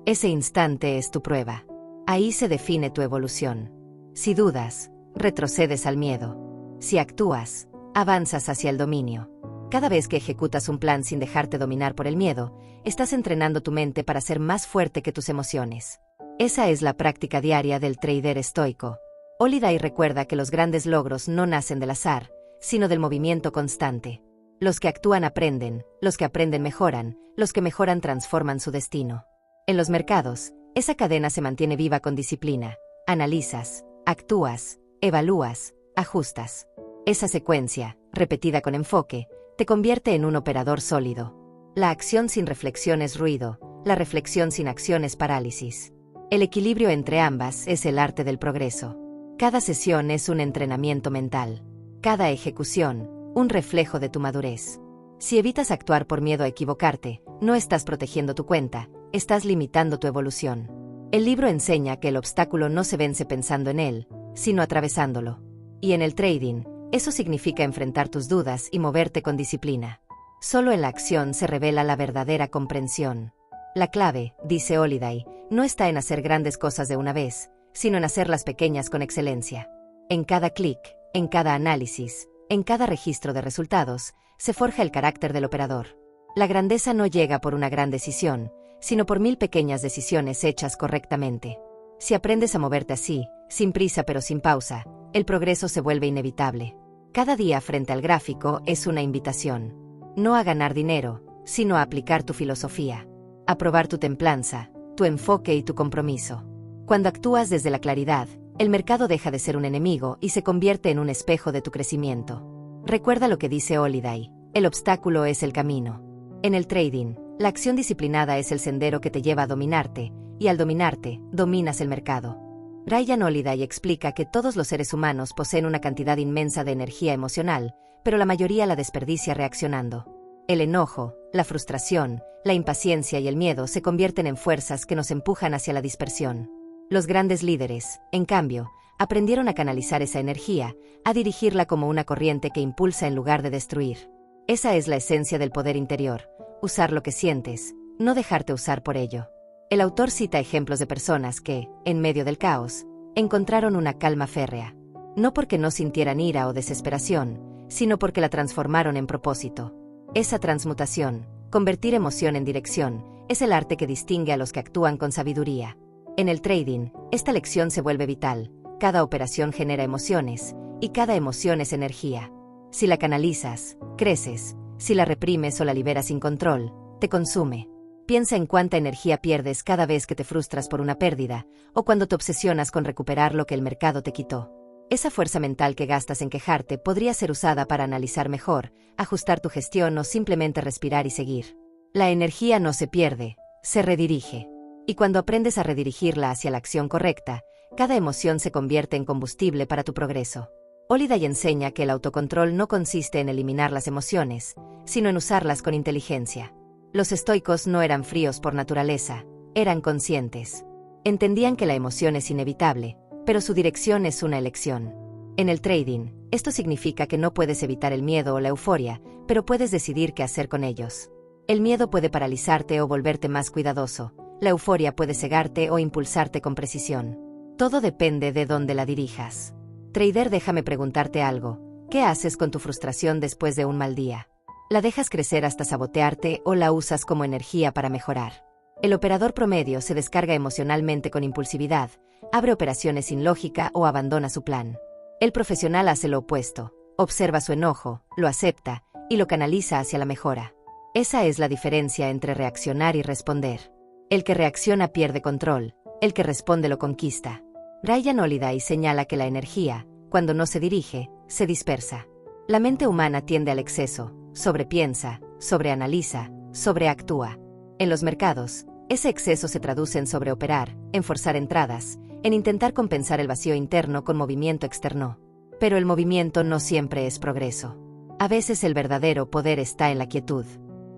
Ese instante es tu prueba. Ahí se define tu evolución. Si dudas, retrocedes al miedo. Si actúas, avanzas hacia el dominio. Cada vez que ejecutas un plan sin dejarte dominar por el miedo, estás entrenando tu mente para ser más fuerte que tus emociones. Esa es la práctica diaria del trader estoico. Holiday recuerda que los grandes logros no nacen del azar, sino del movimiento constante. Los que actúan aprenden, los que aprenden mejoran, los que mejoran transforman su destino. En los mercados, esa cadena se mantiene viva con disciplina. Analizas, actúas, evalúas, ajustas. Esa secuencia, repetida con enfoque, te convierte en un operador sólido. La acción sin reflexión es ruido, la reflexión sin acción es parálisis. El equilibrio entre ambas es el arte del progreso. Cada sesión es un entrenamiento mental. Cada ejecución, un reflejo de tu madurez. Si evitas actuar por miedo a equivocarte, no estás protegiendo tu cuenta, estás limitando tu evolución. El libro enseña que el obstáculo no se vence pensando en él, sino atravesándolo. Y en el trading, eso significa enfrentar tus dudas y moverte con disciplina. Solo en la acción se revela la verdadera comprensión. La clave, dice Holiday, no está en hacer grandes cosas de una vez, sino en hacerlas pequeñas con excelencia. En cada clic, en cada análisis, en cada registro de resultados, se forja el carácter del operador. La grandeza no llega por una gran decisión, sino por 1000 pequeñas decisiones hechas correctamente. Si aprendes a moverte así, sin prisa pero sin pausa, el progreso se vuelve inevitable. Cada día frente al gráfico es una invitación. No a ganar dinero, sino a aplicar tu filosofía. A probar tu templanza, tu enfoque y tu compromiso. Cuando actúas desde la claridad, el mercado deja de ser un enemigo y se convierte en un espejo de tu crecimiento. Recuerda lo que dice Holiday, el obstáculo es el camino. En el trading, la acción disciplinada es el sendero que te lleva a dominarte, y al dominarte, dominas el mercado. Ryan Holiday explica que todos los seres humanos poseen una cantidad inmensa de energía emocional, pero la mayoría la desperdicia reaccionando. El enojo, la frustración, la impaciencia y el miedo se convierten en fuerzas que nos empujan hacia la dispersión. Los grandes líderes, en cambio, aprendieron a canalizar esa energía, a dirigirla como una corriente que impulsa en lugar de destruir. Esa es la esencia del poder interior, usar lo que sientes, no dejarte usar por ello. El autor cita ejemplos de personas que, en medio del caos, encontraron una calma férrea. No porque no sintieran ira o desesperación, sino porque la transformaron en propósito. Esa transmutación, convertir emoción en dirección, es el arte que distingue a los que actúan con sabiduría. En el trading, esta lección se vuelve vital. Cada operación genera emociones, y cada emoción es energía. Si la canalizas, creces. Si la reprimes o la liberas sin control, te consume. Piensa en cuánta energía pierdes cada vez que te frustras por una pérdida, o cuando te obsesionas con recuperar lo que el mercado te quitó. Esa fuerza mental que gastas en quejarte podría ser usada para analizar mejor, ajustar tu gestión o simplemente respirar y seguir. La energía no se pierde, se redirige. Y cuando aprendes a redirigirla hacia la acción correcta, cada emoción se convierte en combustible para tu progreso. Holiday enseña que el autocontrol no consiste en eliminar las emociones, sino en usarlas con inteligencia. Los estoicos no eran fríos por naturaleza, eran conscientes. Entendían que la emoción es inevitable, pero su dirección es una elección. En el trading, esto significa que no puedes evitar el miedo o la euforia, pero puedes decidir qué hacer con ellos. El miedo puede paralizarte o volverte más cuidadoso, la euforia puede cegarte o impulsarte con precisión. Todo depende de dónde la dirijas. Trader, déjame preguntarte algo. ¿Qué haces con tu frustración después de un mal día? ¿La dejas crecer hasta sabotearte o la usas como energía para mejorar? El operador promedio se descarga emocionalmente con impulsividad, abre operaciones sin lógica o abandona su plan. El profesional hace lo opuesto, observa su enojo, lo acepta y lo canaliza hacia la mejora. Esa es la diferencia entre reaccionar y responder. El que reacciona pierde control, el que responde lo conquista. Ryan Holiday señala que la energía, cuando no se dirige, se dispersa. La mente humana tiende al exceso, sobrepiensa, sobreanaliza, sobreactúa. En los mercados, ese exceso se traduce en sobreoperar, en forzar entradas, en intentar compensar el vacío interno con movimiento externo. Pero el movimiento no siempre es progreso. A veces el verdadero poder está en la quietud.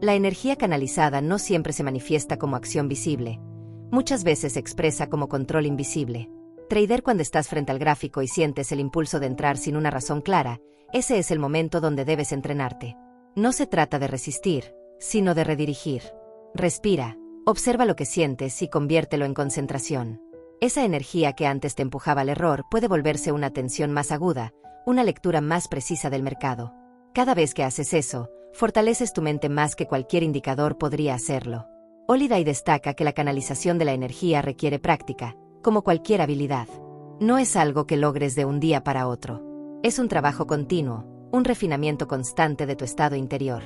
La energía canalizada no siempre se manifiesta como acción visible. Muchas veces se expresa como control invisible. Trader, cuando estás frente al gráfico y sientes el impulso de entrar sin una razón clara, ese es el momento donde debes entrenarte. No se trata de resistir, sino de redirigir. Respira, observa lo que sientes y conviértelo en concentración. Esa energía que antes te empujaba al error puede volverse una atención más aguda, una lectura más precisa del mercado. Cada vez que haces eso, fortaleces tu mente más que cualquier indicador podría hacerlo. Holiday destaca que la canalización de la energía requiere práctica, como cualquier habilidad. No es algo que logres de un día para otro. Es un trabajo continuo, un refinamiento constante de tu estado interior.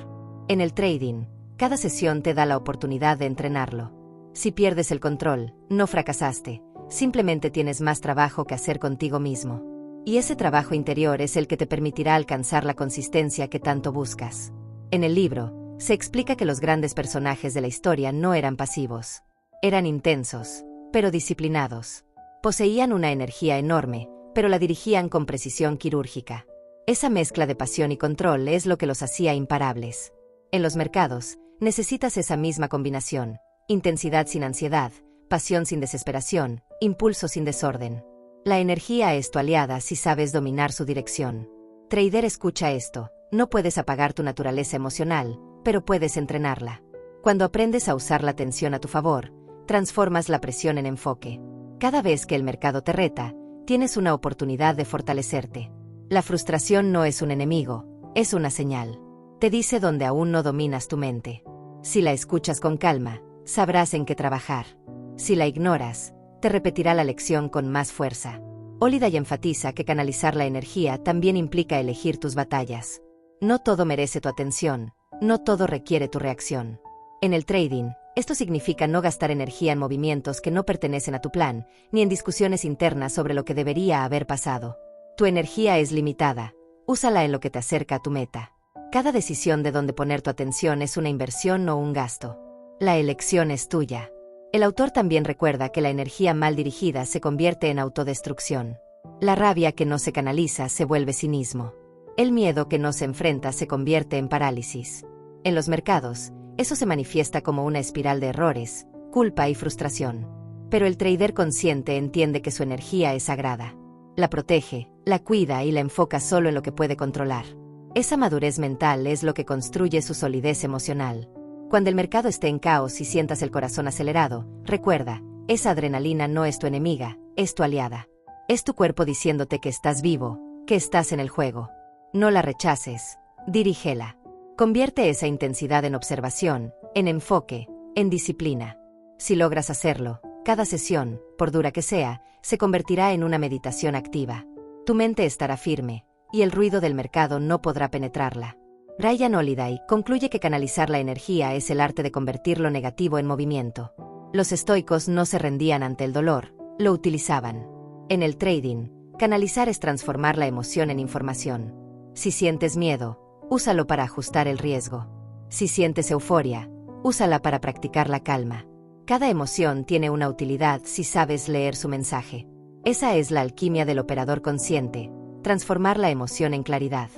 En el trading, cada sesión te da la oportunidad de entrenarlo. Si pierdes el control, no fracasaste, simplemente tienes más trabajo que hacer contigo mismo. Y ese trabajo interior es el que te permitirá alcanzar la consistencia que tanto buscas. En el libro, se explica que los grandes personajes de la historia no eran pasivos. Eran intensos, pero disciplinados. Poseían una energía enorme, pero la dirigían con precisión quirúrgica. Esa mezcla de pasión y control es lo que los hacía imparables. En los mercados, necesitas esa misma combinación: intensidad sin ansiedad, pasión sin desesperación, impulso sin desorden. La energía es tu aliada si sabes dominar su dirección. Trader, escucha esto: no puedes apagar tu naturaleza emocional, pero puedes entrenarla. Cuando aprendes a usar la tensión a tu favor, transformas la presión en enfoque. Cada vez que el mercado te reta, tienes una oportunidad de fortalecerte. La frustración no es un enemigo, es una señal. Te dice dónde aún no dominas tu mente. Si la escuchas con calma, sabrás en qué trabajar. Si la ignoras, te repetirá la lección con más fuerza. Holiday enfatiza que canalizar la energía también implica elegir tus batallas. No todo merece tu atención, no todo requiere tu reacción. En el trading, esto significa no gastar energía en movimientos que no pertenecen a tu plan, ni en discusiones internas sobre lo que debería haber pasado. Tu energía es limitada, úsala en lo que te acerca a tu meta. Cada decisión de dónde poner tu atención es una inversión o un gasto. La elección es tuya. El autor también recuerda que la energía mal dirigida se convierte en autodestrucción. La rabia que no se canaliza se vuelve cinismo. El miedo que no se enfrenta se convierte en parálisis. En los mercados, eso se manifiesta como una espiral de errores, culpa y frustración. Pero el trader consciente entiende que su energía es sagrada. La protege, la cuida y la enfoca solo en lo que puede controlar. Esa madurez mental es lo que construye su solidez emocional. Cuando el mercado esté en caos y sientas el corazón acelerado, recuerda, esa adrenalina no es tu enemiga, es tu aliada. Es tu cuerpo diciéndote que estás vivo, que estás en el juego. No la rechaces, dirígela. Convierte esa intensidad en observación, en enfoque, en disciplina. Si logras hacerlo, cada sesión, por dura que sea, se convertirá en una meditación activa. Tu mente estará firme, y el ruido del mercado no podrá penetrarla. Ryan Holiday concluye que canalizar la energía es el arte de convertir lo negativo en movimiento. Los estoicos no se rendían ante el dolor, lo utilizaban. En el trading, Canalizar es transformar la emoción en información. Si sientes miedo, úsalo para ajustar el riesgo. Si sientes euforia, úsala para practicar la calma. Cada emoción tiene una utilidad si sabes leer su mensaje. Esa es la alquimia del operador consciente, transformar la emoción en claridad.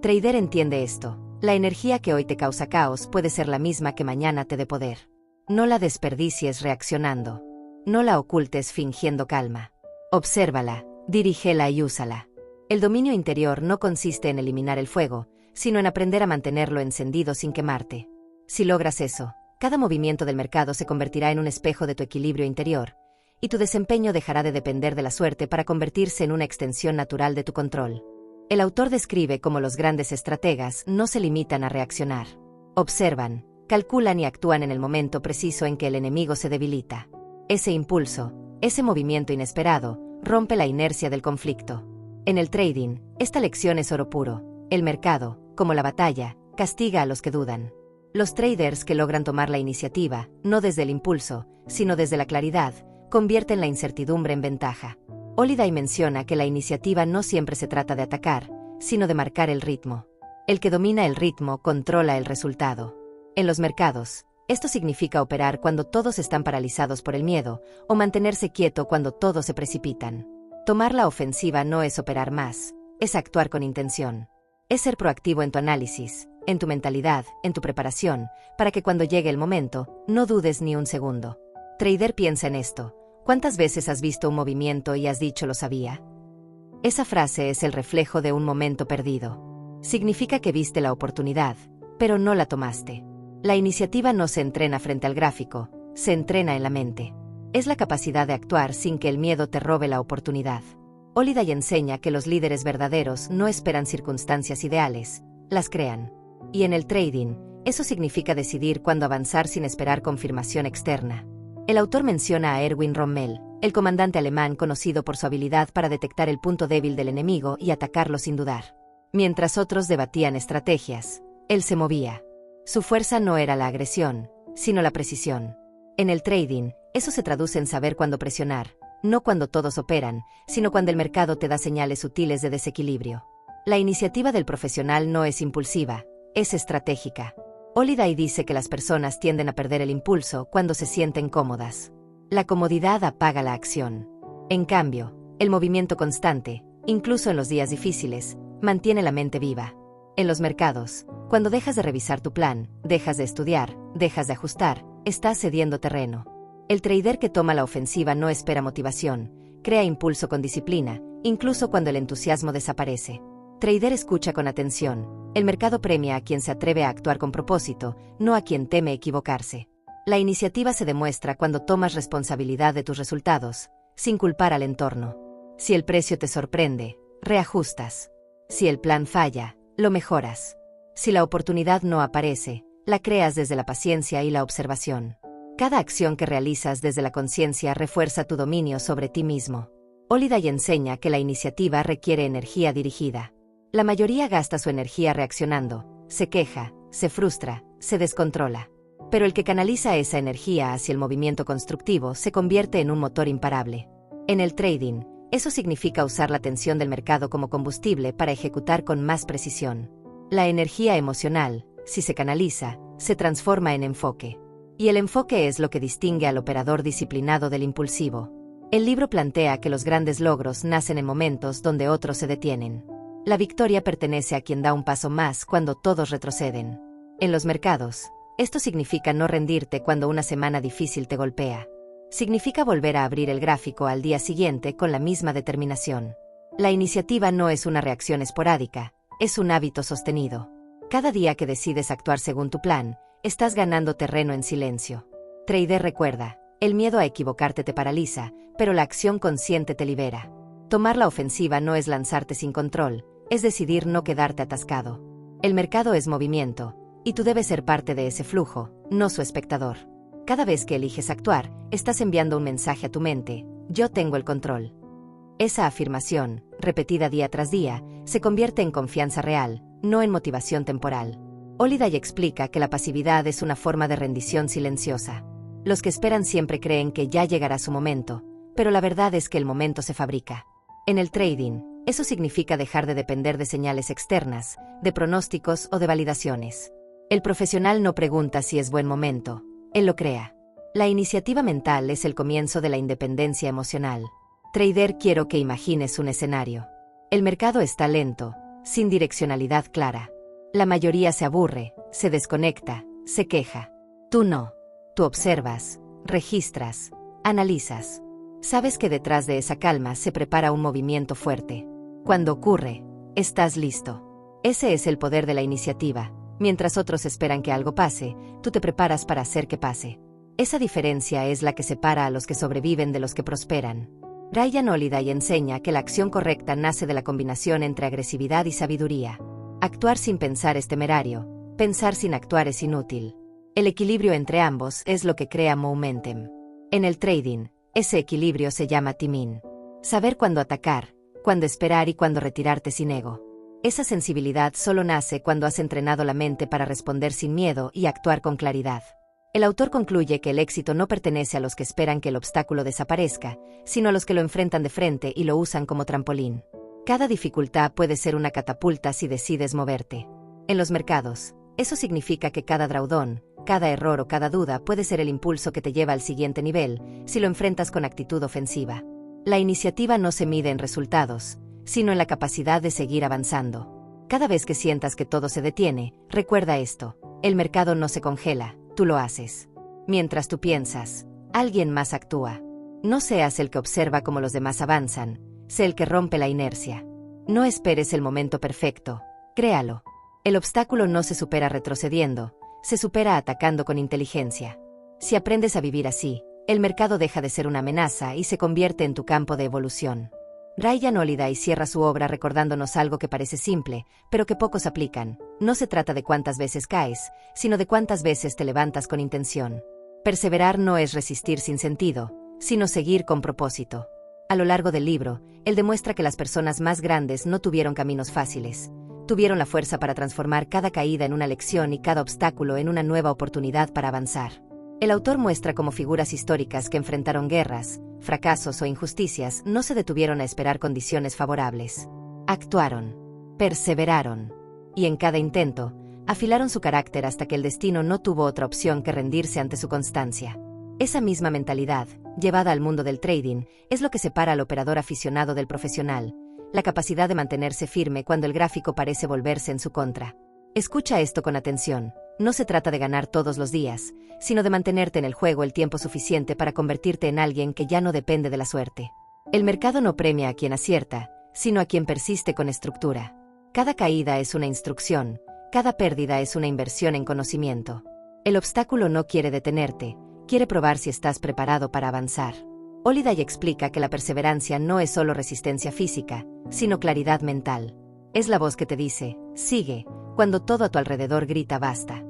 Trader entiende esto. La energía que hoy te causa caos puede ser la misma que mañana te dé poder. No la desperdicies reaccionando. No la ocultes fingiendo calma. Obsérvala, dirígela y úsala. El dominio interior no consiste en eliminar el fuego, sino en aprender a mantenerlo encendido sin quemarte. Si logras eso, cada movimiento del mercado se convertirá en un espejo de tu equilibrio interior, y tu desempeño dejará de depender de la suerte para convertirse en una extensión natural de tu control. El autor describe cómo los grandes estrategas no se limitan a reaccionar. Observan, calculan y actúan en el momento preciso en que el enemigo se debilita. Ese impulso, ese movimiento inesperado, rompe la inercia del conflicto. En el trading, esta lección es oro puro. El mercado, como la batalla, castiga a los que dudan. Los traders que logran tomar la iniciativa, no desde el impulso, sino desde la claridad, convierten la incertidumbre en ventaja. Holiday menciona que la iniciativa no siempre se trata de atacar, sino de marcar el ritmo. El que domina el ritmo controla el resultado. En los mercados, esto significa operar cuando todos están paralizados por el miedo, o mantenerse quieto cuando todos se precipitan. Tomar la ofensiva no es operar más, es actuar con intención. Es ser proactivo en tu análisis, en tu mentalidad, en tu preparación, para que cuando llegue el momento, no dudes ni un segundo. Trader, piensa en esto. ¿Cuántas veces has visto un movimiento y has dicho lo sabía? Esa frase es el reflejo de un momento perdido. Significa que viste la oportunidad, pero no la tomaste. La iniciativa no se entrena frente al gráfico, se entrena en la mente. Es la capacidad de actuar sin que el miedo te robe la oportunidad. Holiday enseña que los líderes verdaderos no esperan circunstancias ideales, las crean. Y en el trading, eso significa decidir cuándo avanzar sin esperar confirmación externa. El autor menciona a Erwin Rommel, el comandante alemán conocido por su habilidad para detectar el punto débil del enemigo y atacarlo sin dudar. Mientras otros debatían estrategias, él se movía. Su fuerza no era la agresión, sino la precisión. En el trading, eso se traduce en saber cuándo presionar, no cuando todos operan, sino cuando el mercado te da señales sutiles de desequilibrio. La iniciativa del profesional no es impulsiva, es estratégica. Holiday dice que las personas tienden a perder el impulso cuando se sienten cómodas. La comodidad apaga la acción. En cambio, el movimiento constante, incluso en los días difíciles, mantiene la mente viva. En los mercados, cuando dejas de revisar tu plan, dejas de estudiar, dejas de ajustar, estás cediendo terreno. El trader que toma la ofensiva no espera motivación, crea impulso con disciplina, incluso cuando el entusiasmo desaparece. Trader escucha con atención. El mercado premia a quien se atreve a actuar con propósito, no a quien teme equivocarse. La iniciativa se demuestra cuando tomas responsabilidad de tus resultados, sin culpar al entorno. Si el precio te sorprende, reajustas. Si el plan falla, lo mejoras. Si la oportunidad no aparece, la creas desde la paciencia y la observación. Cada acción que realizas desde la conciencia refuerza tu dominio sobre ti mismo. Holiday enseña que la iniciativa requiere energía dirigida. La mayoría gasta su energía reaccionando, se queja, se frustra, se descontrola. Pero el que canaliza esa energía hacia el movimiento constructivo se convierte en un motor imparable. En el trading, eso significa usar la tensión del mercado como combustible para ejecutar con más precisión. La energía emocional, si se canaliza, se transforma en enfoque. Y el enfoque es lo que distingue al operador disciplinado del impulsivo. El libro plantea que los grandes logros nacen en momentos donde otros se detienen. La victoria pertenece a quien da un paso más cuando todos retroceden. En los mercados, esto significa no rendirte cuando una semana difícil te golpea. Significa volver a abrir el gráfico al día siguiente con la misma determinación. La iniciativa no es una reacción esporádica, es un hábito sostenido. Cada día que decides actuar según tu plan, estás ganando terreno en silencio. Trader, recuerda, el miedo a equivocarte te paraliza, pero la acción consciente te libera. Tomar la ofensiva no es lanzarte sin control, es decidir no quedarte atascado. El mercado es movimiento, y tú debes ser parte de ese flujo, no su espectador. Cada vez que eliges actuar, estás enviando un mensaje a tu mente: yo tengo el control. Esa afirmación, repetida día tras día, se convierte en confianza real, no en motivación temporal. Holiday explica que la pasividad es una forma de rendición silenciosa. Los que esperan siempre creen que ya llegará su momento, pero la verdad es que el momento se fabrica. En el trading, eso significa dejar de depender de señales externas, de pronósticos o de validaciones. El profesional no pregunta si es buen momento, él lo crea. La iniciativa mental es el comienzo de la independencia emocional. Trader, quiero que imagines un escenario. El mercado está lento, sin direccionalidad clara. La mayoría se aburre, se desconecta, se queja. Tú no. Tú observas, registras, analizas. Sabes que detrás de esa calma se prepara un movimiento fuerte. Cuando ocurre, estás listo. Ese es el poder de la iniciativa. Mientras otros esperan que algo pase, tú te preparas para hacer que pase. Esa diferencia es la que separa a los que sobreviven de los que prosperan. Ryan Holiday enseña que la acción correcta nace de la combinación entre agresividad y sabiduría. Actuar sin pensar es temerario, pensar sin actuar es inútil. El equilibrio entre ambos es lo que crea momentum. En el trading, ese equilibrio se llama timing. Saber cuándo atacar, cuándo esperar y cuándo retirarte sin ego. Esa sensibilidad solo nace cuando has entrenado la mente para responder sin miedo y actuar con claridad. El autor concluye que el éxito no pertenece a los que esperan que el obstáculo desaparezca, sino a los que lo enfrentan de frente y lo usan como trampolín. Cada dificultad puede ser una catapulta si decides moverte. En los mercados, eso significa que cada drawdown, cada error o cada duda puede ser el impulso que te lleva al siguiente nivel, si lo enfrentas con actitud ofensiva. La iniciativa no se mide en resultados, sino en la capacidad de seguir avanzando. Cada vez que sientas que todo se detiene, recuerda esto: el mercado no se congela, tú lo haces. Mientras tú piensas, alguien más actúa. No seas el que observa cómo los demás avanzan, sé el que rompe la inercia. No esperes el momento perfecto, créalo. El obstáculo no se supera retrocediendo, se supera atacando con inteligencia. Si aprendes a vivir así, el mercado deja de ser una amenaza y se convierte en tu campo de evolución. Ryan Holiday cierra su obra recordándonos algo que parece simple, pero que pocos aplican. No se trata de cuántas veces caes, sino de cuántas veces te levantas con intención. Perseverar no es resistir sin sentido, sino seguir con propósito. A lo largo del libro, él demuestra que las personas más grandes no tuvieron caminos fáciles. Tuvieron la fuerza para transformar cada caída en una lección y cada obstáculo en una nueva oportunidad para avanzar. El autor muestra cómo figuras históricas que enfrentaron guerras, fracasos o injusticias no se detuvieron a esperar condiciones favorables. Actuaron, perseveraron, y en cada intento, afilaron su carácter hasta que el destino no tuvo otra opción que rendirse ante su constancia. Esa misma mentalidad, llevada al mundo del trading, es lo que separa al operador aficionado del profesional, la capacidad de mantenerse firme cuando el gráfico parece volverse en su contra. Escucha esto con atención. No se trata de ganar todos los días, sino de mantenerte en el juego el tiempo suficiente para convertirte en alguien que ya no depende de la suerte. El mercado no premia a quien acierta, sino a quien persiste con estructura. Cada caída es una instrucción, cada pérdida es una inversión en conocimiento. El obstáculo no quiere detenerte, quiere probar si estás preparado para avanzar. Holiday explica que la perseverancia no es solo resistencia física, sino claridad mental. Es la voz que te dice, sigue, cuando todo a tu alrededor grita basta.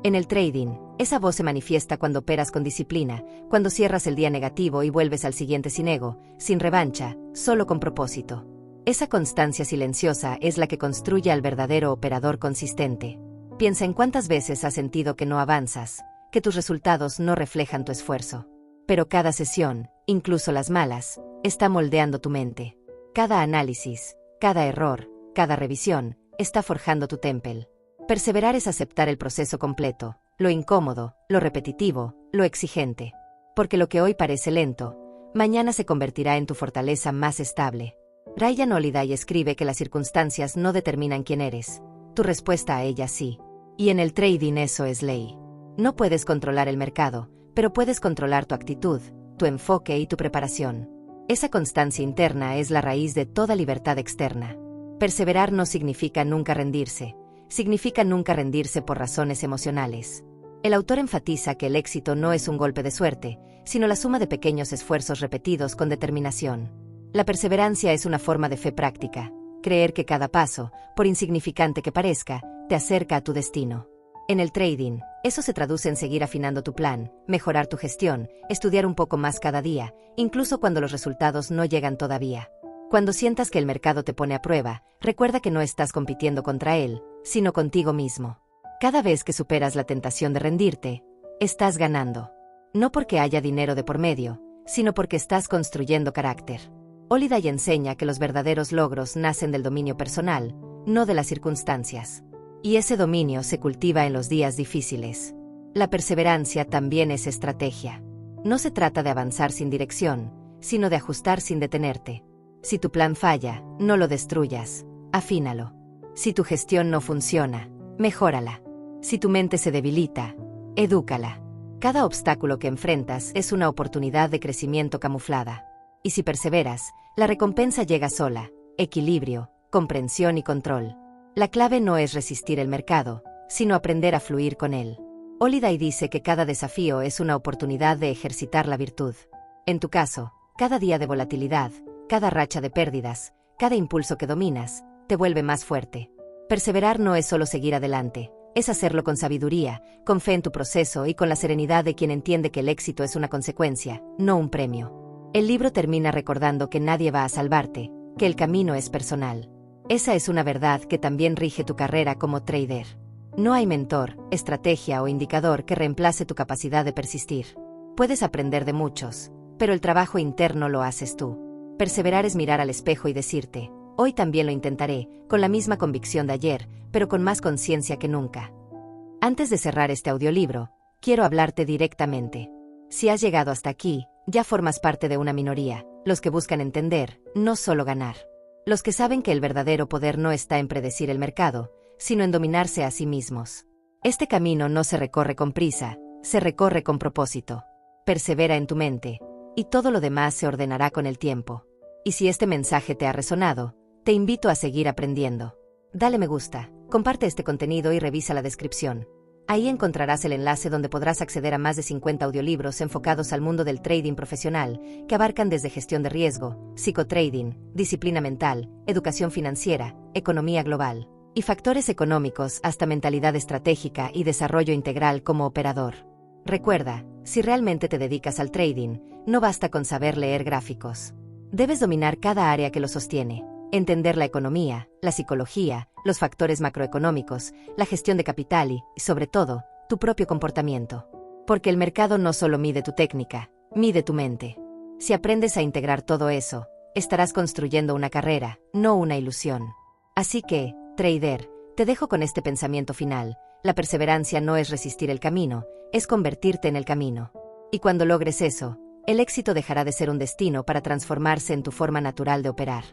En el trading, esa voz se manifiesta cuando operas con disciplina, cuando cierras el día negativo y vuelves al siguiente sin ego, sin revancha, solo con propósito. Esa constancia silenciosa es la que construye al verdadero operador consistente. Piensa en cuántas veces has sentido que no avanzas, que tus resultados no reflejan tu esfuerzo. Pero cada sesión, incluso las malas, está moldeando tu mente. Cada análisis, cada error, cada revisión, está forjando tu temple. Perseverar es aceptar el proceso completo, lo incómodo, lo repetitivo, lo exigente. Porque lo que hoy parece lento, mañana se convertirá en tu fortaleza más estable. Ryan Holiday escribe que las circunstancias no determinan quién eres, tu respuesta a ellas sí. Y en el trading eso es ley. No puedes controlar el mercado, pero puedes controlar tu actitud, tu enfoque y tu preparación. Esa constancia interna es la raíz de toda libertad externa. Perseverar no significa nunca rendirse, significa nunca rendirse por razones emocionales. El autor enfatiza que el éxito no es un golpe de suerte, sino la suma de pequeños esfuerzos repetidos con determinación. La perseverancia es una forma de fe práctica, creer que cada paso, por insignificante que parezca, te acerca a tu destino. En el trading, eso se traduce en seguir afinando tu plan, mejorar tu gestión, estudiar un poco más cada día, incluso cuando los resultados no llegan todavía. Cuando sientas que el mercado te pone a prueba, recuerda que no estás compitiendo contra él, sino contigo mismo. Cada vez que superas la tentación de rendirte, estás ganando. No porque haya dinero de por medio, sino porque estás construyendo carácter. Holiday enseña que los verdaderos logros nacen del dominio personal, no de las circunstancias. Y ese dominio se cultiva en los días difíciles. La perseverancia también es estrategia. No se trata de avanzar sin dirección, sino de ajustar sin detenerte. Si tu plan falla, no lo destruyas, afínalo. Si tu gestión no funciona, mejórala. Si tu mente se debilita, edúcala. Cada obstáculo que enfrentas es una oportunidad de crecimiento camuflada. Y si perseveras, la recompensa llega sola: equilibrio, comprensión y control. La clave no es resistir el mercado, sino aprender a fluir con él. Holiday dice que cada desafío es una oportunidad de ejercitar la virtud. En tu caso, cada día de volatilidad, cada racha de pérdidas, cada impulso que dominas, te vuelve más fuerte. Perseverar no es solo seguir adelante, es hacerlo con sabiduría, con fe en tu proceso y con la serenidad de quien entiende que el éxito es una consecuencia, no un premio. El libro termina recordando que nadie va a salvarte, que el camino es personal. Esa es una verdad que también rige tu carrera como trader. No hay mentor, estrategia o indicador que reemplace tu capacidad de persistir. Puedes aprender de muchos, pero el trabajo interno lo haces tú. Perseverar es mirar al espejo y decirte: hoy también lo intentaré, con la misma convicción de ayer, pero con más conciencia que nunca. Antes de cerrar este audiolibro, quiero hablarte directamente. Si has llegado hasta aquí, ya formas parte de una minoría, los que buscan entender, no solo ganar. Los que saben que el verdadero poder no está en predecir el mercado, sino en dominarse a sí mismos. Este camino no se recorre con prisa, se recorre con propósito. Persevera en tu mente, y todo lo demás se ordenará con el tiempo. Y si este mensaje te ha resonado, te invito a seguir aprendiendo. Dale me gusta, comparte este contenido y revisa la descripción. Ahí encontrarás el enlace donde podrás acceder a más de 50 audiolibros enfocados al mundo del trading profesional, que abarcan desde gestión de riesgo, psicotrading, disciplina mental, educación financiera, economía global y factores económicos hasta mentalidad estratégica y desarrollo integral como operador. Recuerda, si realmente te dedicas al trading, no basta con saber leer gráficos. Debes dominar cada área que lo sostiene, entender la economía, la psicología, los factores macroeconómicos, la gestión de capital y, sobre todo, tu propio comportamiento. Porque el mercado no solo mide tu técnica, mide tu mente. Si aprendes a integrar todo eso, estarás construyendo una carrera, no una ilusión. Así que, trader, te dejo con este pensamiento final: la perseverancia no es resistir el camino, es convertirte en el camino. Y cuando logres eso, el éxito dejará de ser un destino para transformarse en tu forma natural de operar.